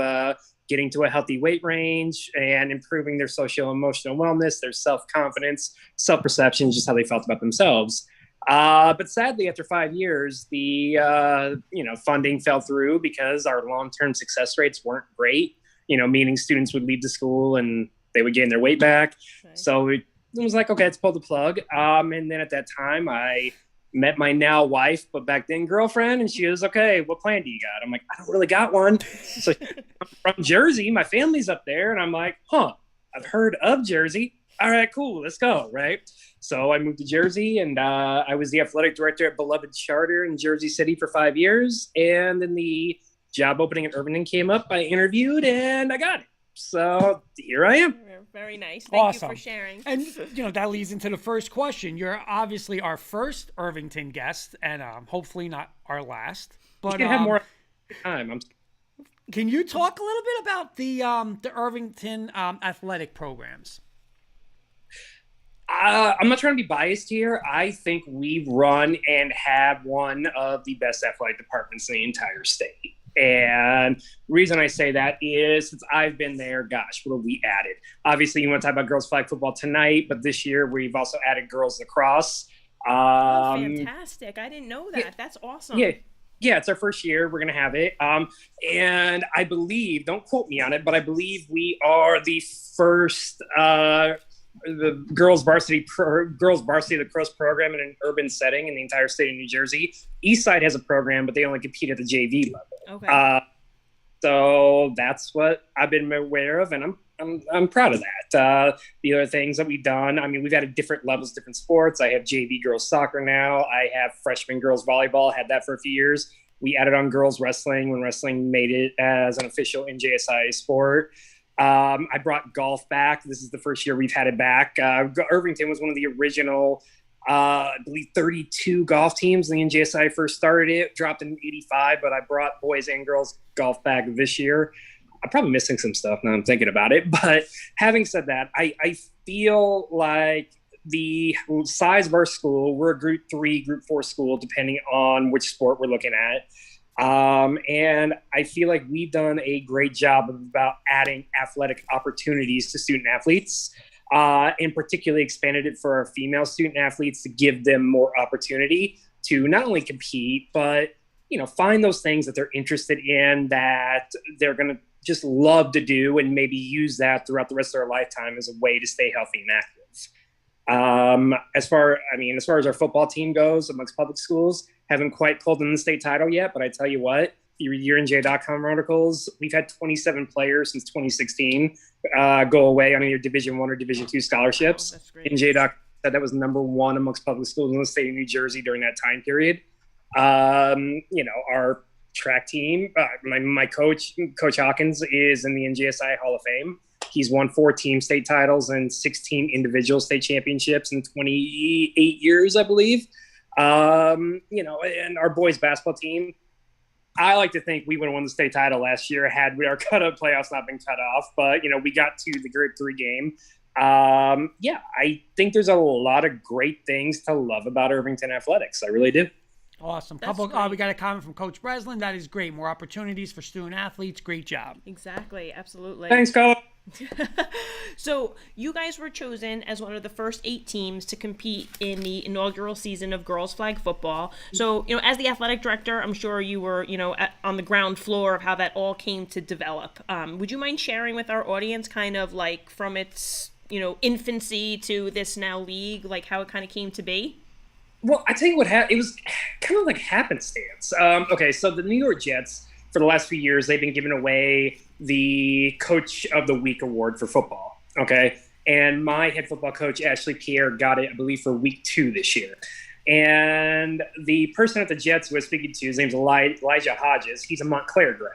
getting to a healthy weight range and improving their social emotional wellness, their self-confidence, self-perception, just how they felt about themselves. But sadly, after 5 years, the funding fell through because our long-term success rates weren't great. Meaning students would leave the school and they would gain their weight back. Okay. So it was like, okay, let's pull the plug. And then at that time, I met my now wife, but back then girlfriend, and she was, okay, what plan do you got? I'm like, I don't really got one. So I'm from Jersey, my family's up there, and I'm like, I've heard of Jersey. All right, cool, let's go, right? So I moved to Jersey, and I was the athletic director at Beloved Charter in Jersey City for 5 years. And then the job opening at Irvington came up. I interviewed, and I got it. So here I am. Very nice. Thank Awesome. you for sharing. And, that leads into the first question. You're obviously our first Irvington guest, and hopefully not our last. But you can have more time. Can you talk a little bit about the Irvington athletic programs? I'm not trying to be biased here. I think we run and have one of the best athletic departments in the entire state. And the reason I say that is since I've been there, gosh, what have we added? Obviously, you want to talk about girls flag football tonight, but this year we've also added girls lacrosse. Fantastic. I didn't know that. Yeah, that's awesome. Yeah, it's our first year. We're going to have it. And I believe, don't quote me on it, but I believe we are the first the girls varsity lacrosse program in an urban setting in the entire state of New Jersey. Eastside has a program, but they only compete at the JV level. Okay. So that's what I've been aware of, and I'm proud of that. The other things that we've done, we've added different levels, different sports. I have JV girls soccer now. I have freshman girls volleyball. Had that for a few years. We added on girls wrestling when wrestling made it as an official NJSI sport. I brought golf back. This is the first year we've had it back. Irvington was one of the original, I believe, 32 golf teams when the NJSI first started it. Dropped in 85, but I brought boys and girls golf back this year. I'm probably missing some stuff now I'm thinking about it. But having said that, I feel like the size of our school, we're a Group 3, Group 4 school, depending on which sport we're looking at. And I feel like we've done a great job about adding athletic opportunities to student athletes, and particularly expanded it for our female student athletes to give them more opportunity to not only compete, but, find those things that they're interested in that they're going to just love to do and maybe use that throughout the rest of their lifetime as a way to stay healthy and active. As far as our football team goes amongst public schools, haven't quite pulled in the state title yet, but I tell you what, your NJ.com articles, we've had 27 players since 2016 go away on either Division I or Division II scholarships. That's great. NJ.com said that was number one amongst public schools in the state of New Jersey during that time period. Our track team, my coach, Coach Hawkins, is in the NJSI Hall of Fame. He's won 4 team state titles and 16 individual state championships in 28 years, I believe. And our boys basketball team, I like to think we would have won the state title last year had our cutout playoffs not been cut off. But, we got to the Group 3 game. I think there's a lot of great things to love about Irvington athletics. I really do. Awesome. That's We great. got a comment from Coach Breslin. That is great. More opportunities for student athletes. Great job. Exactly. Absolutely. Thanks, Coach. So you guys were chosen as one of the first 8 teams to compete in the inaugural season of girls flag football. So, as the athletic director, I'm sure you were, on the ground floor of how that all came to develop. Would you mind sharing with our audience kind of like from its, infancy to this now league, like how it kind of came to be? Well, I tell you what, it was kind of like happenstance. Okay, so the New York Jets, for the last few years, they've been giving away the Coach of the Week award for football. Okay, and my head football coach, Ashley Pierre, got it, I believe, for week 2 this year. And the person at the Jets who I was speaking to, his name's Elijah Hodges. He's a Montclair grad.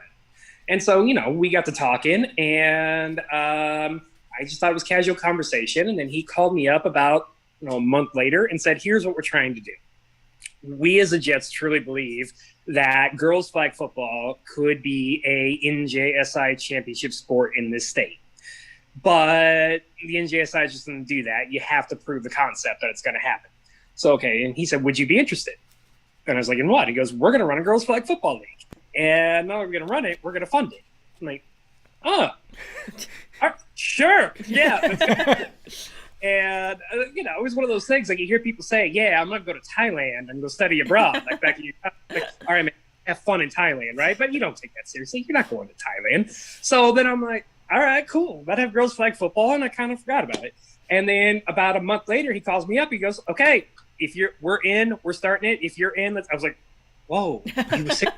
And so, we got to talking, and I just thought it was casual conversation. And then he called me up about a month later and said, here's what we're trying to do. We as the Jets truly believe that girls flag football could be a NJSI championship sport in this state. But the NJSI just doesn't do that. You have to prove the concept that it's going to happen. So, okay. And he said, would you be interested? And I was like, in what? He goes, we're going to run a girls flag football league. And not only are we going to run it, we're going to fund it. I'm like, sure. Yeah. And, it was one of those things, like you hear people say, yeah, I'm going to go to Thailand and go study abroad. Like back in your time, like, all right, man, have fun in Thailand, right? But you don't take that seriously. You're not going to Thailand. So then I'm like, all right, cool. Let's have girls flag football. And I kind of forgot about it. And then about a month later, he calls me up. He goes, okay, we're in, we're starting it. If you're in, I was like, whoa, he was sick.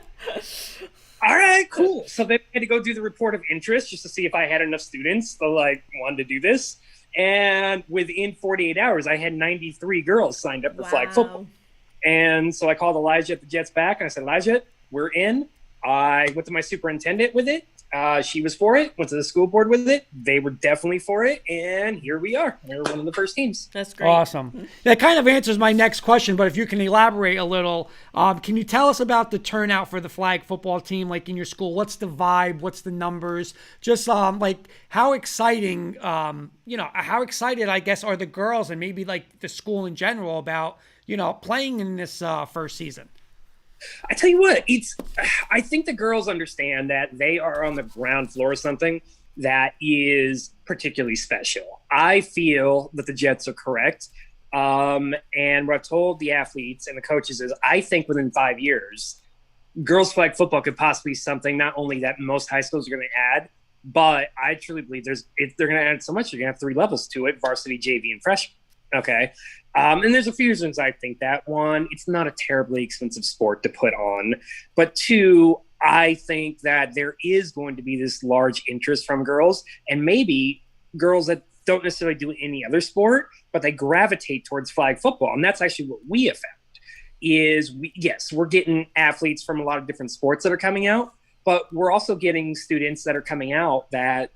All right, cool. So then I had to go do the report of interest just to see if I had enough students that wanted to do this. And within 48 hours, I had 93 girls signed up for flag football. And so I called Elijah at the Jets back, and I said, Elijah, we're in. I went to my superintendent with it. She was for it. Went to the school board with it. They were definitely for it. And here we are. We're one of the first teams. That's great. Awesome. That kind of answers my next question, but if you can elaborate a little, can you tell us about the turnout for the flag football team, like in your school? What's the vibe? What's the numbers? Just how exciting, how excited, I guess, are the girls and maybe like the school in general about, playing in this first season? I tell you what, I think the girls understand that they are on the ground floor of something that is particularly special. I feel that the Jets are correct. And what I've told the athletes and the coaches is I think within 5 years, girls flag football could possibly be something not only that most high schools are going to add, but I truly believe they're going to add so much. You're going to have 3 levels to it: varsity, JV, and freshman. Okay. And there's a few reasons I think that. One, it's not a terribly expensive sport to put on. But 2, I think that there is going to be this large interest from girls, and maybe girls that don't necessarily do any other sport, but they gravitate towards flag football. And that's actually what we have found is we're getting athletes from a lot of different sports that are coming out, but we're also getting students that are coming out that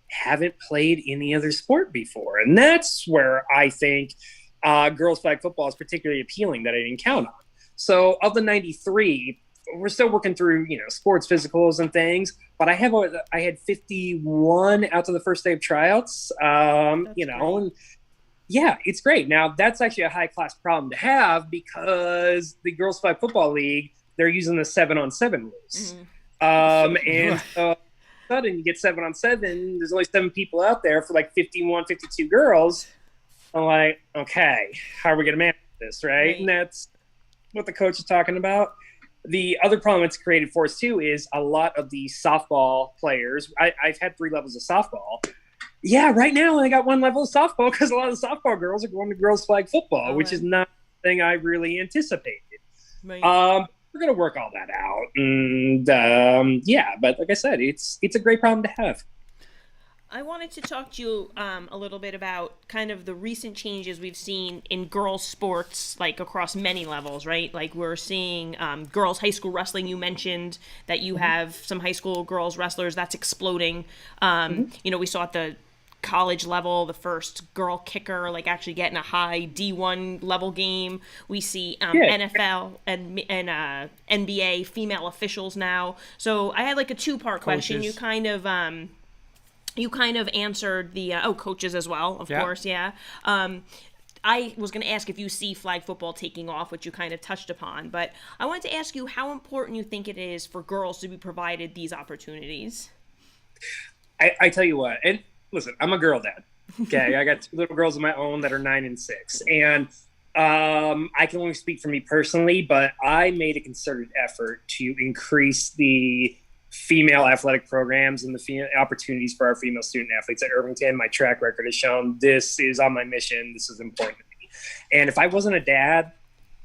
haven't played any other sport before. And that's where I think girls flag football is particularly appealing that I didn't count on. So of the 93, we're still working through, sports physicals and things, but I had 51 out to the first day of tryouts, and yeah, it's great. Now that's actually a high class problem to have because the girls flag football league, they're using the 7-on-7 rules. And so sudden you get 7-on-7, there's only 7 people out there for 51, 52 girls. I'm like, okay, how are we going to manage this, right? And that's what the coach is talking about. The other problem it's created for us too is a lot of the softball players. I've had 3 levels of softball. Yeah, right now I got 1 level of softball because a lot of the softball girls are going to girls flag football, which is not something I really anticipated. Right. We're going to work all that out. And but like I said, it's a great problem to have. I wanted to talk to you a little bit about kind of the recent changes we've seen in girls sports, across many levels, right? Like we're seeing girls high school wrestling. You mentioned that you have some high school girls wrestlers. That's exploding. We saw at the college level, the first girl kicker, actually getting a high D1 level game. We see NFL and NBA female officials now. So I had a 2-part question. You kind of answered the coaches as well, of course, yeah. I was going to ask if you see flag football taking off, which you kind of touched upon, but I wanted to ask you how important you think it is for girls to be provided these opportunities. I tell you what, and listen, I'm a girl dad. Okay, I got 2 little girls of my own that are 9 and 6, and I can only speak for me personally, but I made a concerted effort to increase the female athletic programs and the opportunities for our female student athletes at Irvington. My track record has shown this is on my mission. This is important to me. And if I wasn't a dad,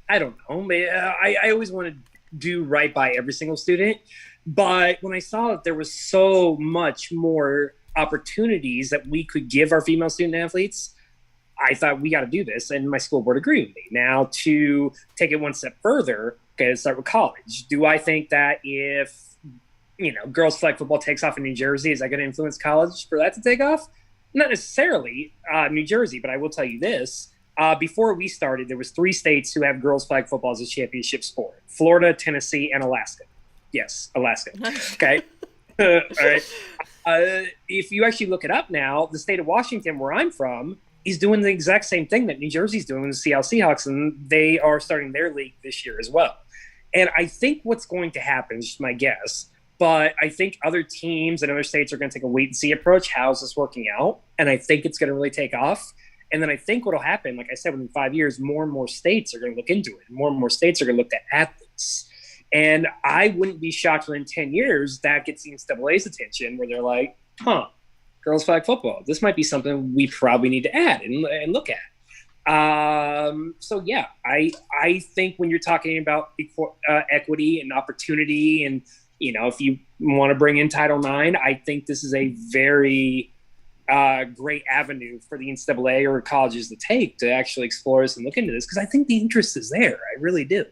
I don't know. I always want to do right by every single student. But when I saw that there was so much more opportunities that we could give our female student athletes, I thought we got to do this. And my school board agreed with me. Now, to take it one step further, okay, let's start with college. Do I think that if, girls flag football takes off in New Jersey, is that going to influence college for that to take off? Not necessarily New Jersey, but I will tell you this. Before we started, there was 3 states who have girls flag football as a championship sport: Florida, Tennessee, and Alaska. Yes, Alaska. Okay. All right. If you actually look it up now, the state of Washington, where I'm from, is doing the exact same thing that New Jersey's doing with the Seattle Seahawks, and they are starting their league this year as well. And I think what's going to happen, is just my guess, but I think other teams and other states are going to take a wait-and-see approach. How's this working out? And I think it's going to really take off. And then I think what will happen, like I said, within 5 years, more and more states are going to look into it. More and more states are going to look at athletes. And I wouldn't be shocked within 10 years that gets the NCAA's attention, where they're like, girls flag football, this might be something we probably need to add and look at. So yeah, I think when you're talking about equity and opportunity, and if you want to bring in Title IX, I think this is a very great avenue for the NCAA or colleges to take to actually explore this and look into this, because I think the interest is there. I really do.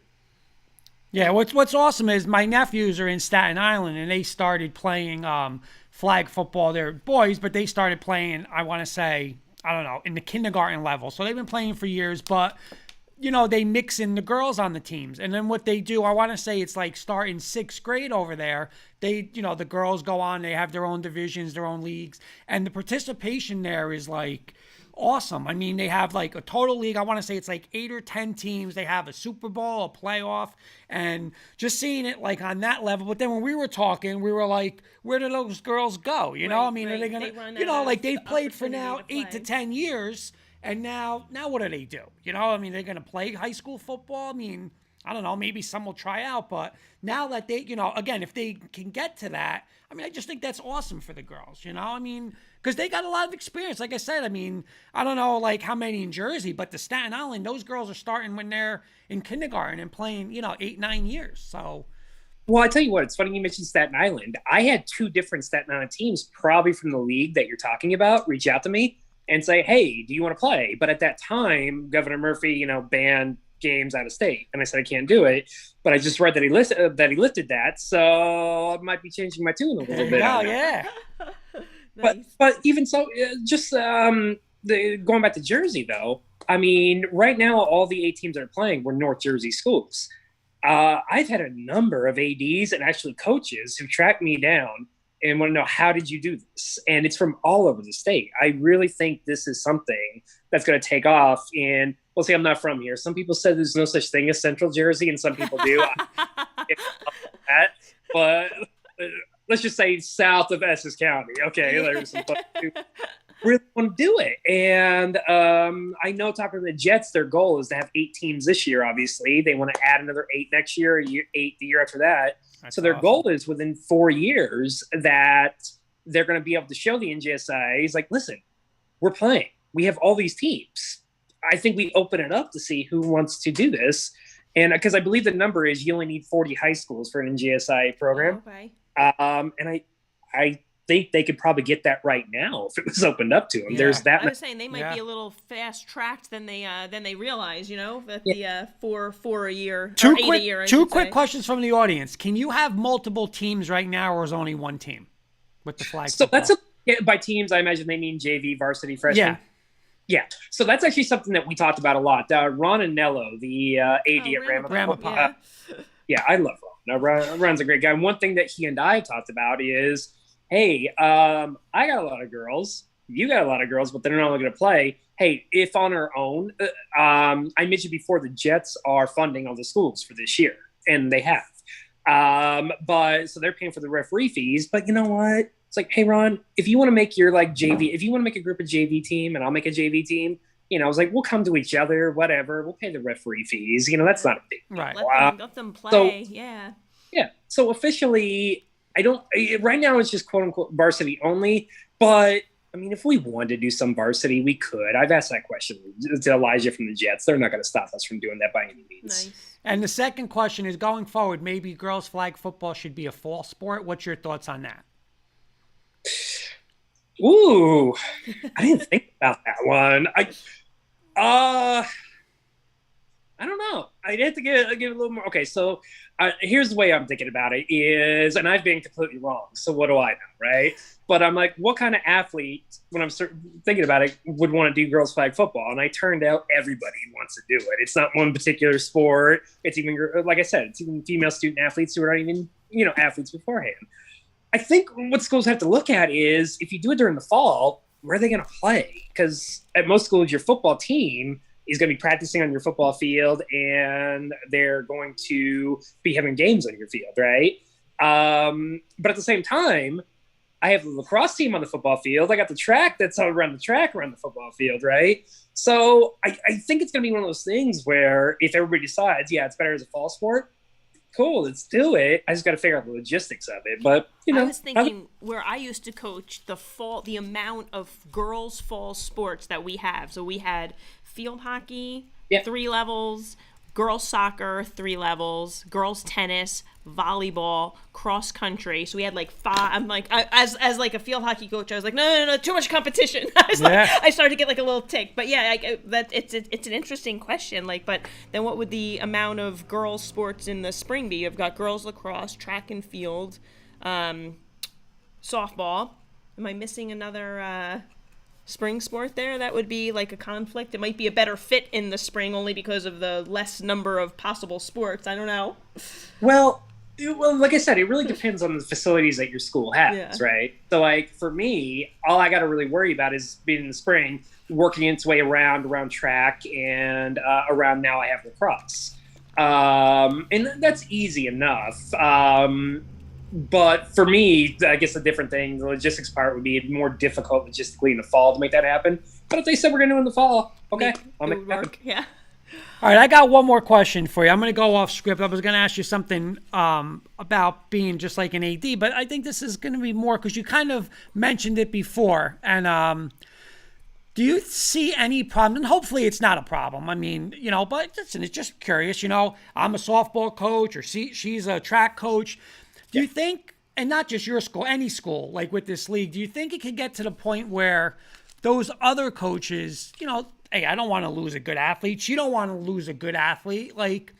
Yeah, what's awesome is my nephews are in Staten Island, and they started playing flag football. They're boys, but they started playing, I want to say, I don't know, in the kindergarten level. So they've been playing for years, but they mix in the girls on the teams. And then what they do, I want to say it's like starting 6th grade over there. They, the girls go on, they have their own divisions, their own leagues. And the participation there is like awesome. I mean, they have like a total league. I want to say it's like 8 or 10 teams. They have a Super Bowl, a playoff, and just seeing it like on that level. But then when we were talking, we were like, where do those girls go? Are they going to, like they've played for now 8 to 10 years. And now what do they do? They're going to play high school football. I mean, I don't know, maybe some will try out, but now that they, again, if they can get to that, I mean, I just think that's awesome for the girls, because they got a lot of experience. Like I said, I mean, I don't know like how many in Jersey, but the Staten Island, those girls are starting when they're in kindergarten and playing, 8, 9 years. So. Well, I tell you what, it's funny you mentioned Staten Island. I had 2 different Staten Island teams, probably from the league that you're talking about, reach out to me and say, hey, do you want to play? But at that time, Governor Murphy, banned games out of state. And I said, I can't do it. But I just read that he lifted that. So I might be changing my tune a little bit. Oh, yeah. Nice. But even so, just going back to Jersey, though, I mean, right now, all the 8 teams that are playing were North Jersey schools. I've had a number of ADs and actually coaches who track me down and want to know, how did you do this? And it's from all over the state. I really think this is something that's going to take off. And we'll see, I'm not from here. Some people said there's no such thing as Central Jersey, and some people do. But let's just say south of Essex County. Okay, there's some folks who really want to do it. And I know, talking to the Jets, their goal is to have 8 teams this year, obviously. They want to add another 8 next year, 8 the year after that. That's so their goal is within 4 years that they're going to be able to show the NJSIA, like, listen, we're playing. We have all these teams. I think we open it up to see who wants to do this. And because I believe the number is you only need 40 high schools for an NJSIA program. Okay. And I think they could probably get that right now if it was opened up to them. Yeah. There's that. I was saying they might be a little fast tracked than they realize. That the 4 a year, or 8 a year. Two quick questions from the audience. Can you have multiple teams right now, or is only one team with the flag? So that's by teams. I imagine they mean JV, varsity, freshman. Yeah. So that's actually something that we talked about a lot. Ron and Nello, the AD at Ramapo. Yeah, I love Ron. Ron's a great guy. And one thing that he and I talked about is, hey, I got a lot of girls. You got a lot of girls, but they're not going to play. Hey, if on our own, I mentioned before the Jets are funding all the schools for this year, and they have. But so they're paying for the referee fees. But you know what? It's like, hey, Ron, if you want to make your like JV, if you want to make a group of JV team and I'll make a JV team, I was like, we'll come to each other, whatever. We'll pay the referee fees. That's not a big deal. Right. Let them play. Yeah. Yeah. So officially, right now it's just quote unquote varsity only. But I mean, if we wanted to do some varsity, we could. I've asked that question to Elijah from the Jets. They're not going to stop us from doing that by any means. Nice. And the second question is, going forward, maybe girls flag football should be a fall sport. What's your thoughts on that? Ooh, I didn't think about that one. I don't know. I'd have to give a little more. Okay, so here's the way I'm thinking about it is, and I've been completely wrong. So what do I know, right? But I'm like, what kind of athlete, when I'm thinking about it, would want to do girls flag football? And I turned out everybody wants to do it. It's not one particular sport. It's even, like I said, it's even female student athletes who are not even, athletes beforehand. I think what schools have to look at is if you do it during the fall, where are they going to play? Because at most schools, your football team is going to be practicing on your football field and they're going to be having games on your field, right? But at the same time, I have the lacrosse team on the football field. I got the track that's around the football field, right? So I think it's going to be one of those things where if everybody decides, yeah, it's better as a fall sport, cool, let's do it. I just got to figure out the logistics of it. But, I was thinking where I used to coach, the amount of girls' fall sports that we have. So we had field hockey, 3 levels, girls soccer, 3 levels, girls tennis, volleyball, cross country. So we had like 5. I'm like, as like a field hockey coach, I was like, no, too much competition. I started to get like a little tick. But yeah, it's an interesting question. Like, but then what would the amount of girls sports in the spring be? You've got girls lacrosse, track and field, softball. Am I missing another spring sport there? That would be like a conflict. It might be a better fit in the spring only because of the less number of possible sports. I don't know. Well, like I said, it really depends on the facilities that your school has, right? So, like, for me, all I got to really worry about is being in the spring, working its way around track, and around now I have lacrosse. And that's easy enough. But for me, I guess the different thing, the logistics part would be more difficult logistically in the fall to make that happen. But if they said we're going to do it in the fall, okay, I'll make it happen. Yeah. All right, I got one more question for you. I'm going to go off script. I was going to ask you something about being just like an AD, but I think this is going to be more because you kind of mentioned it before. And do you see any problem? And hopefully it's not a problem. I mean, but listen, it's just curious. I'm a softball coach or she's a track coach. Do you think, and not just your school, any school, like with this league, do you think it could get to the point where those other coaches, hey, I don't want to lose a good athlete. She don't want to lose a good athlete. Like,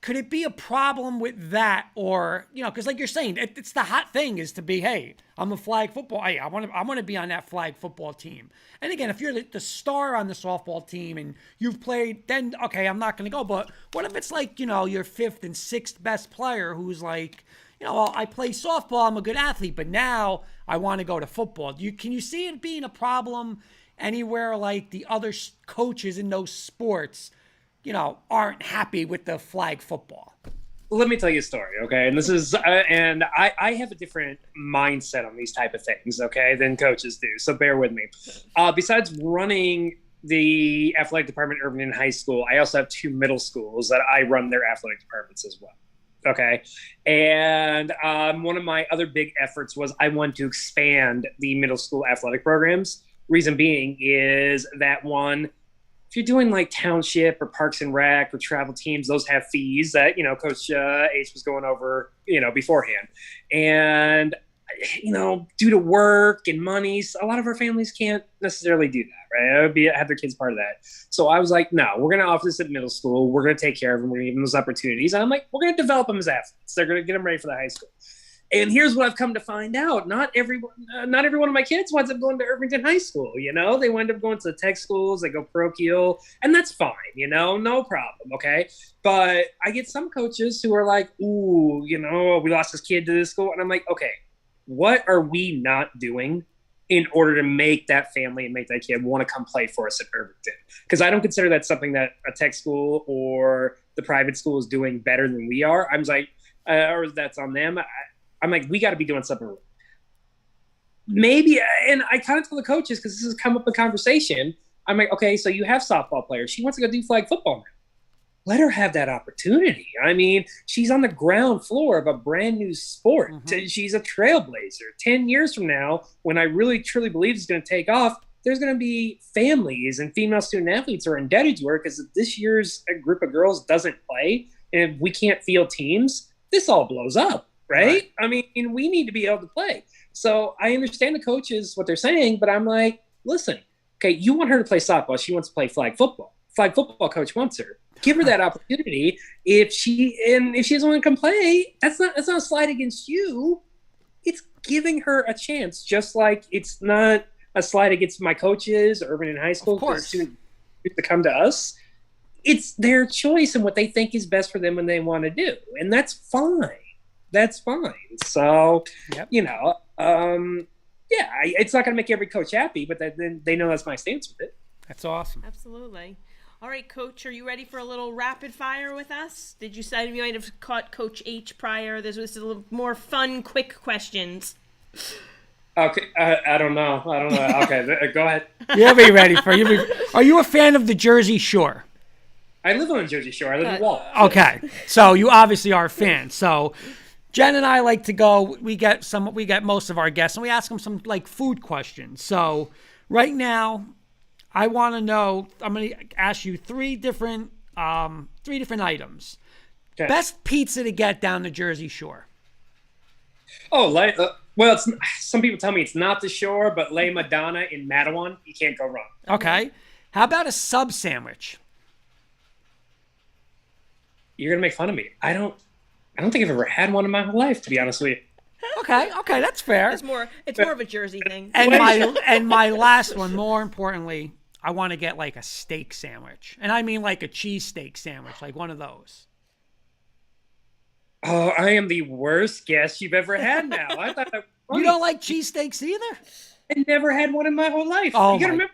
could it be a problem with that? Or, because like you're saying, it's the hot thing is to be, hey, I'm a flag football. Hey, I want to be on that flag football team. And again, if you're the star on the softball team and you've played, then, okay, I'm not going to go. But what if it's like, your 5th and 6th best player who's like, I play softball, I'm a good athlete, but now I want to go to football. Can you see it being a problem anywhere like the other coaches in those sports, aren't happy with the flag football? Let me tell you a story, okay? And this is, and I have a different mindset on these type of things, okay, than coaches do. So bear with me. Besides running the athletic department at Irvington High School, I also have 2 middle schools that I run their athletic departments as well. Okay. And one of my other big efforts was I wanted to expand the middle school athletic programs. Reason being is that one, if you're doing like township or parks and rec or travel teams, those have fees that, Coach Ace was going over, beforehand. And, due to work and money, a lot of our families can't necessarily do that, right? Have their kids part of that. So I was like, no, we're going to offer this at middle school. We're going to take care of them. We're going to give them those opportunities. And I'm like, we're going to develop them as athletes. They're going to get them ready for the high school. And here's what I've come to find out. Not every one of my kids winds up going to Irvington High School, They wind up going to the tech schools. They go parochial. And that's fine, no problem, okay? But I get some coaches who are like, ooh, we lost this kid to this school. And I'm like, okay, what are we not doing in order to make that family and make that kid want to come play for us at Irvington? Because I don't consider that something that a tech school or the private school is doing better than we are. I'm like, or that's on them. I'm like, we got to be doing something. maybe, and I kind of tell the coaches, because this has come up in conversation, I'm like, okay, so you have softball players. She wants to go do flag football now. Let her have that opportunity. I mean, she's on the ground floor of a brand new sport. Mm-hmm. She's a trailblazer. 10 years from now, when I really, truly believe it's going to take off, there's going to be families and female student athletes are indebted to her, because if this year's group of girls doesn't play and if we can't field teams, this all blows up, right? I mean, we need to be able to play. So I understand the coaches, what they're saying, but I'm like, listen, okay, you want her to play softball. She wants to play flag football. Flag football coach wants her. Give her that opportunity. If she doesn't want to come play, that's not a slight against you. It's giving her a chance, just like it's not a slight against my coaches, Irvington High School, to come to us. It's their choice and what they think is best for them and they want to do, and that's fine. That's fine. So, it's not going to make every coach happy, but then they know that's my stance with it. That's awesome. Absolutely. All right, Coach, are you ready for a little rapid fire with us? Did you say you might have caught Coach H prior? This was a little more fun, quick questions. Okay, I don't know. Okay, go ahead. You'll be ready for you. Are you a fan of the Jersey Shore? I live on the Jersey Shore. I live in Wall. Okay, so you obviously are a fan. So Jen and I like to go. We get most of our guests, and we ask them some like food questions. So right now, I want to know. I'm going to ask you three different items. Okay. Best pizza to get down the Jersey Shore. Oh, well, some people tell me it's not the Shore, but La Madonna in Matawan, you can't go wrong. Okay. How about a sub sandwich? You're gonna make fun of me. I don't think I've ever had one in my whole life, to be honest with you. Okay, that's fair. It's more of a Jersey thing. And my last one, more importantly, I want to get like a steak sandwich. And I mean like a cheesesteak sandwich, like one of those. Oh, I am the worst guest you've ever had now. I thought that was funny. You don't like cheesesteaks either? I never had one in my whole life. Oh, you gotta remember,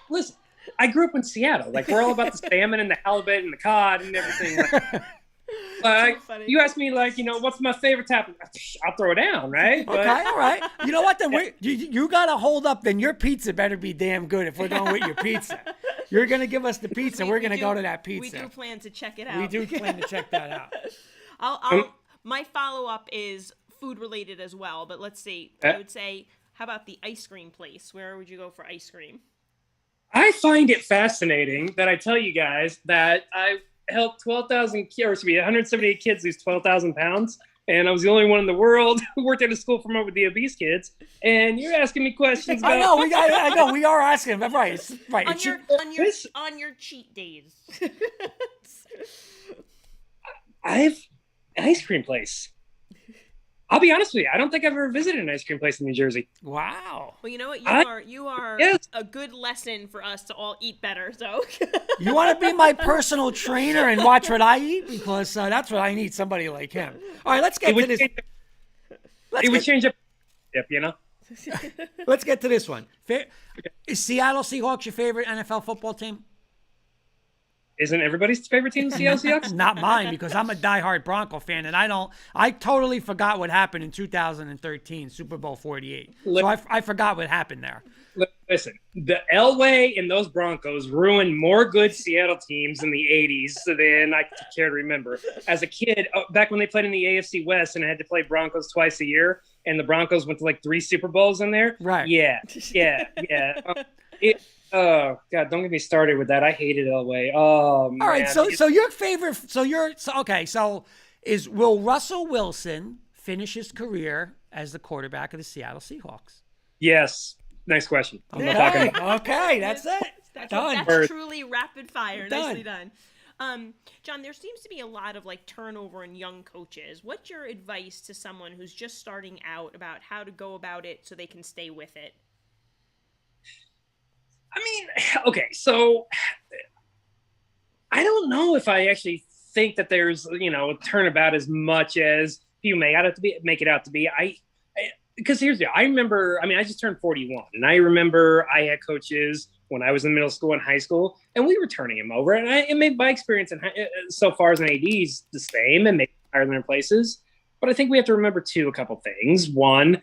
listen, I grew up in Seattle. Like, we're all about the salmon and the halibut and the cod and everything. Like, so you ask me, like, what's my favorite topping? I'll throw it down, right? Okay, all right. You know what? Then you got to hold up. Then your pizza better be damn good if we're going with your pizza. You're going to give us the pizza. We're going to go to that pizza. We do plan to check it out. We do plan to check that out. My follow-up is food-related as well, but let's see. I would say, how about the ice cream place? Where would you go for ice cream? I find it fascinating that I tell you guys that I helped 178 kids lose 12,000 pounds, and I was the only one in the world who worked at a school for the obese kids. And you're asking me questions about. I know. We are asking. Right. On your cheat days. I've an ice cream place. I'll be honest with you. I don't think I've ever visited an ice cream place in New Jersey. Wow. Well, you know what? You are yes. a good lesson for us to all eat better. So you want to be my personal trainer and watch what I eat? Because that's what I need, somebody like him. All right, let's get to this. It would change up, Let's get to this one. Is Seattle Seahawks your favorite NFL football team? Isn't everybody's favorite team the Seattle Seahawks? Not mine, because I'm a diehard Bronco fan, and I totally forgot what happened in 2013, Super Bowl 48. So I forgot what happened there. Listen, the Elway and those Broncos ruined more good Seattle teams in the 80s than I care to remember. As a kid, back when they played in the AFC West and I had to play Broncos twice a year, and the Broncos went to like 3 Super Bowls in there. Right. Yeah. Oh God! Don't get me started with that. I hated Elway. Oh man. All right. So your favorite. Will Russell Wilson finish his career as the quarterback of the Seattle Seahawks? Yes. Next question. Okay, that's it. That's truly rapid fire. Done. Nicely done. John, there seems to be a lot of turnover in young coaches. What's your advice to someone who's just starting out about how to go about it so they can stay with it? I mean, okay, so I don't know if I actually think that there's, a turnabout as much as you make it out to be. Because here's the deal. I remember, I just turned 41, and I remember I had coaches when I was in middle school and high school, and we were turning them over. And it made my experience so far as an AD is the same and maybe higher than their places. But I think we have to remember, a couple things. One,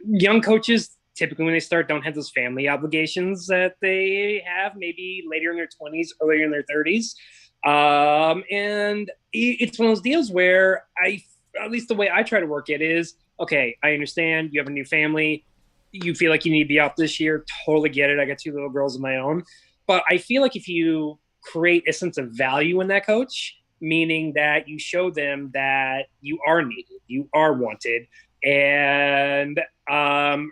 young coaches typically when they start don't have those family obligations that they have maybe later in their 20s, earlier in their 30s. And it's one of those deals where at least the way I try to work it is, okay, I understand you have a new family. You feel like you need to be out this year. Totally get it. I got 2 little girls of my own. But I feel like if you create a sense of value in that coach, meaning that you show them that you are needed, you are wanted. And I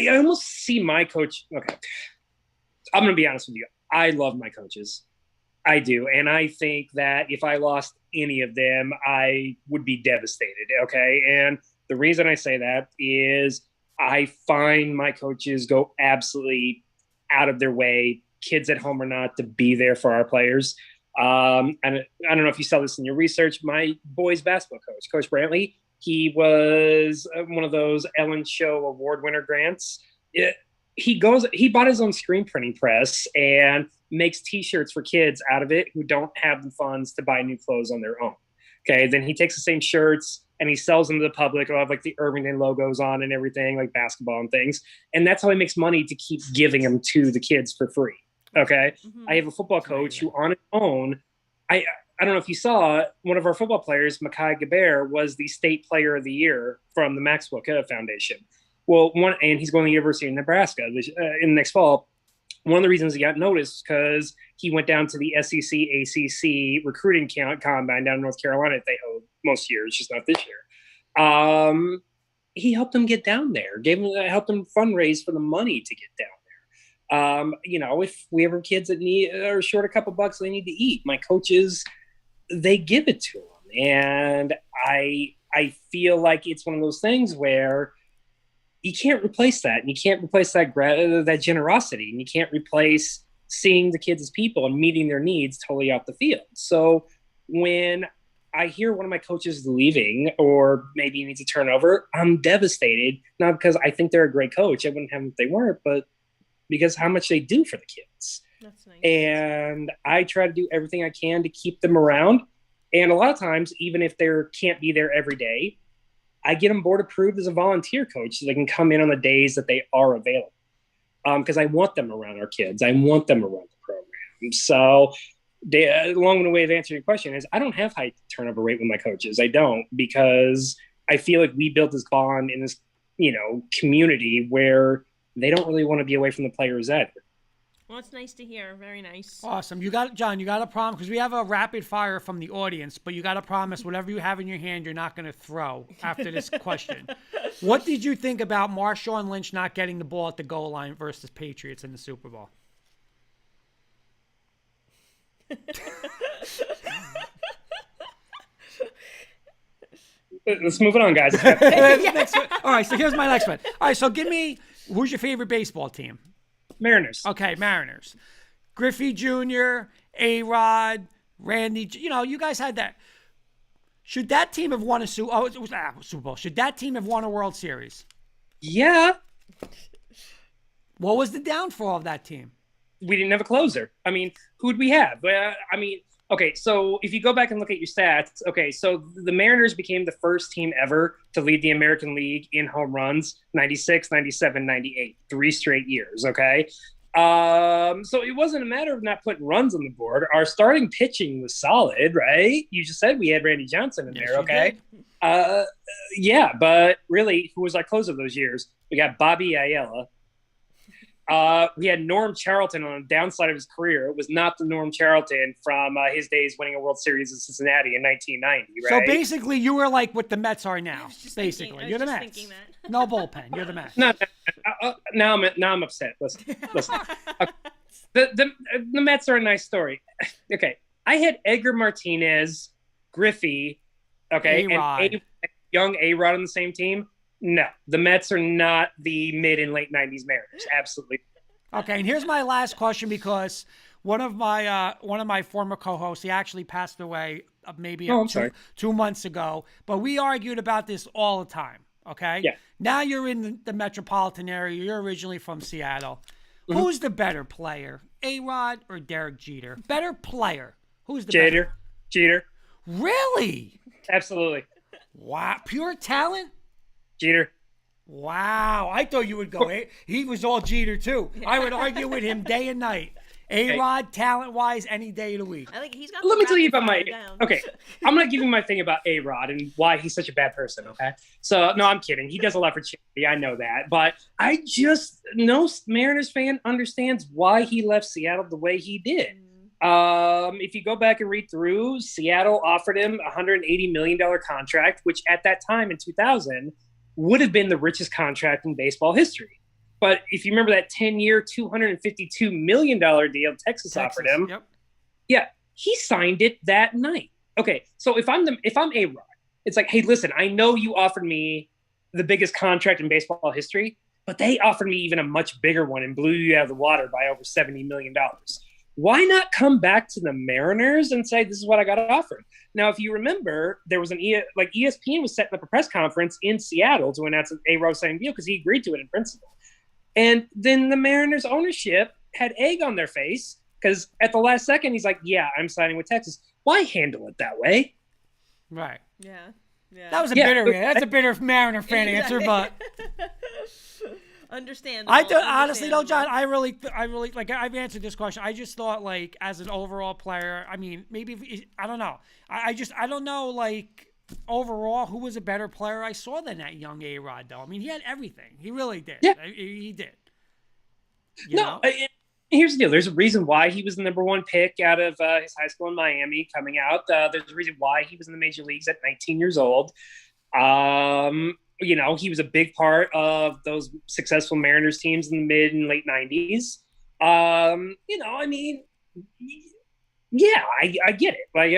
almost see my coach. Okay. I'm going to be honest with you. I love my coaches. I do. And I think that if I lost any of them, I would be devastated. Okay. And the reason I say that is I find my coaches go absolutely out of their way, kids at home or not, to be there for our players. And I don't know if you saw this in your research. My boys basketball coach, Coach Brantley, he was one of those Ellen Show award winner grants. He bought his own screen printing press and makes T-shirts for kids out of it who don't have the funds to buy new clothes on their own. Okay, then he takes the same shirts and he sells them to the public. He'll have like the Irvington logos on and everything, like basketball and things. And that's how he makes money to keep giving them to the kids for free. Okay, I have a football coach who on his own, I don't know if you saw, one of our football players, Makai Gaber, was the state player of the year from the Maxwell Foundation. Well, and he's going to the University of Nebraska in the next fall. One of the reasons he got noticed because he went down to the SEC ACC recruiting combine down in North Carolina that they hold most years, just not this year. He helped them get down there, helped them fundraise for the money to get down there. If we have kids that are short a couple bucks, they need to eat. My coaches, they give it to them, and I feel like it's one of those things where you can't replace that, and you can't replace that generosity, and you can't replace seeing the kids as people and meeting their needs totally off the field. So when I hear one of my coaches is leaving, or maybe he needs a turnover, I'm devastated. Not because I think they're a great coach, I wouldn't have them if they weren't, but because how much they do for the kids. That's nice. And I try to do everything I can to keep them around. And a lot of times, even if they can't be there every day, I get them board approved as a volunteer coach so they can come in on the days that they are available. Because I want them around our kids. I want them around the program. So the long way of answering your question is I don't have high turnover rate with my coaches. I don't, because I feel like we built this bond in this, community where they don't really want to be away from the players either. Well, it's nice to hear. Very nice. Awesome. John, you got to promise, because we have a rapid fire from the audience, but you got to promise whatever you have in your hand, you're not going to throw after this question. What did you think about Marshawn Lynch not getting the ball at the goal line versus Patriots in the Super Bowl? Let's move it on, guys. All right, so here's my next one. All right, so give me, who's your favorite baseball team? Mariners. Okay, Mariners. Griffey Jr., A-Rod, Randy, you guys had that. Should that team have won a Super Bowl? Should that team have won a World Series? Yeah. What was the downfall of that team? We didn't have a closer. I mean, who'd we have? Okay, so if you go back and look at your stats, so the Mariners became the first team ever to lead the American League in home runs, 96, 97, 98, 3 straight years, okay? So it wasn't a matter of not putting runs on the board. Our starting pitching was solid, right? You just said we had Randy Johnson in there, okay? Yeah, but really, who was our closer those years? We got Bobby Ayala. We had Norm Charlton on the downside of his career. It was not the Norm Charlton from his days winning a World Series in Cincinnati in 1990, right? So basically, you were like what the Mets are now. Basically, you're the Mets. No bullpen. You're the Mets. No, now I'm upset. Listen. The Mets are a nice story. Okay, I had Edgar Martinez, Griffey, A-Rod. and young A-Rod on the same team. No, the Mets are not the mid and late 90s Mariners. Absolutely. Okay, and here's my last question, because one of my former co-hosts, he actually passed away maybe 2 months ago, but we argued about this all the time, okay? Yeah. Now you're in the metropolitan area. You're originally from Seattle. Mm-hmm. Who's the better player, A-Rod or Derek Jeter? Better player. Who's the better? Jeter. Really? Absolutely. Wow. Pure talent? Jeter. Wow. I thought you would go. He was all Jeter, too. I would argue with him day and night. A-Rod, talent-wise, any day of the week. I think he's got. Let me tell you about my. down. Okay, I'm gonna give you my thing about A-Rod and why he's such a bad person. Okay, so no, I'm kidding. He does a lot for charity. I know that, but I just no Mariners fan understands why he left Seattle the way he did. If you go back and read through, Seattle offered him a $180 million contract, which at that time in 2000 would have been the richest contract in baseball history. But if you remember that 10-year, $252 million deal Texas offered him, yeah, he signed it that night. Okay, so if I'm A-Rod, it's like, hey, listen, I know you offered me the biggest contract in baseball history, but they offered me even a much bigger one and blew you out of the water by over $70 million. Why not come back to the Mariners and say, this is what I got offered? Now, if you remember, there was ESPN was setting up a press conference in Seattle to announce an A-Rod signing deal because he agreed to it in principle. And then the Mariners ownership had egg on their face because at the last second, he's like, yeah, I'm signing with Texas. Why handle it that way? Right. Yeah. That was that's a bitter Mariner fan answer, but understandable. Honestly though, John, I really like, I've answered this question. I just thought, like, as an overall player, I mean, maybe I don't know. I don't know, like, overall, who was a better player I saw than that young A-Rod, though. I mean, he had everything. He really did. Yeah. He did. Here's the deal. There's a reason why he was the number one pick out of his high school in Miami coming out. There's a reason why he was in the major leagues at 19 years old. He was a big part of those successful Mariners teams in the mid and late 90s. Yeah, I get it. Like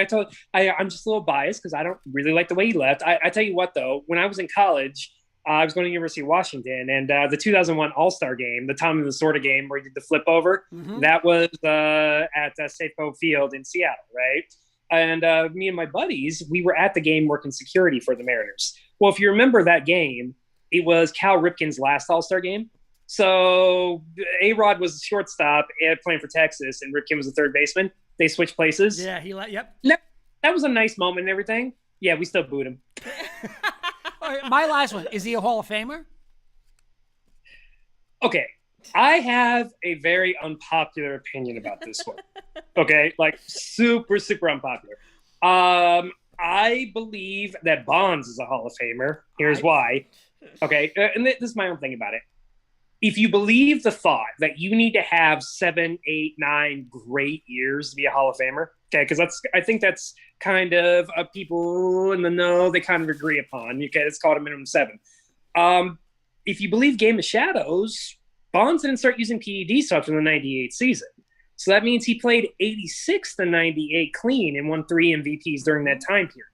I'm just a little biased because I don't really like the way he left. I tell you what, though, when I was in college, I was going to University of Washington, and the 2001 All-Star game, the Tom and the Sorta game where he did the flip over, that was at Safeco Field in Seattle, right? And me and my buddies, we were at the game working security for the Mariners. Well, if you remember that game, it was Cal Ripken's last All-Star game. So A-Rod was the shortstop playing for Texas, and Ripken was the third baseman. They switched places. Yeah, yep. That was a nice moment and everything. Yeah, we still booed him. All right, my last one. Is he a Hall of Famer? Okay. I have a very unpopular opinion about this one. Okay? Like, super, super unpopular. I believe that Bonds is a Hall of Famer. Here's why. Okay? And this is my own thing about it. If you believe the thought that you need to have 7, 8, 9 great years to be a Hall of Famer, okay, because I think that's kind of people in the know, they kind of agree upon. Okay, it's called a minimum 7. If you believe Game of Shadows, Bonds didn't start using PEDs until after the 98 season. So that means he played 86 to 98 clean and won 3 MVPs during that time period.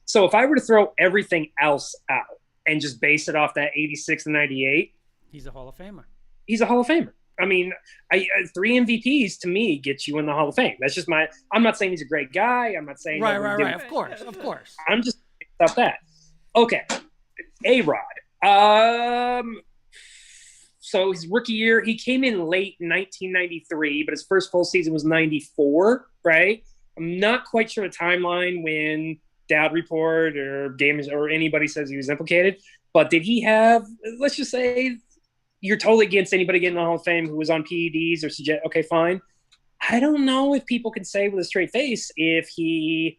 So if I were to throw everything else out and just base it off that 86 to 98, he's a Hall of Famer. He's a Hall of Famer. I mean, 3 MVPs to me gets you in the Hall of Fame. That's just I'm not saying he's a great guy. I'm not saying. Right. Of course. I'm just about that. Okay. A-Rod. So his rookie year, he came in late 1993, but his first full season was 94, right? I'm not quite sure the timeline when Dowd Report or Gamers or anybody says he was implicated, but did he have, let's just say, you're totally against anybody getting the Hall of Fame who was on PEDs or suggest, okay, fine. I don't know if people can say with a straight face if he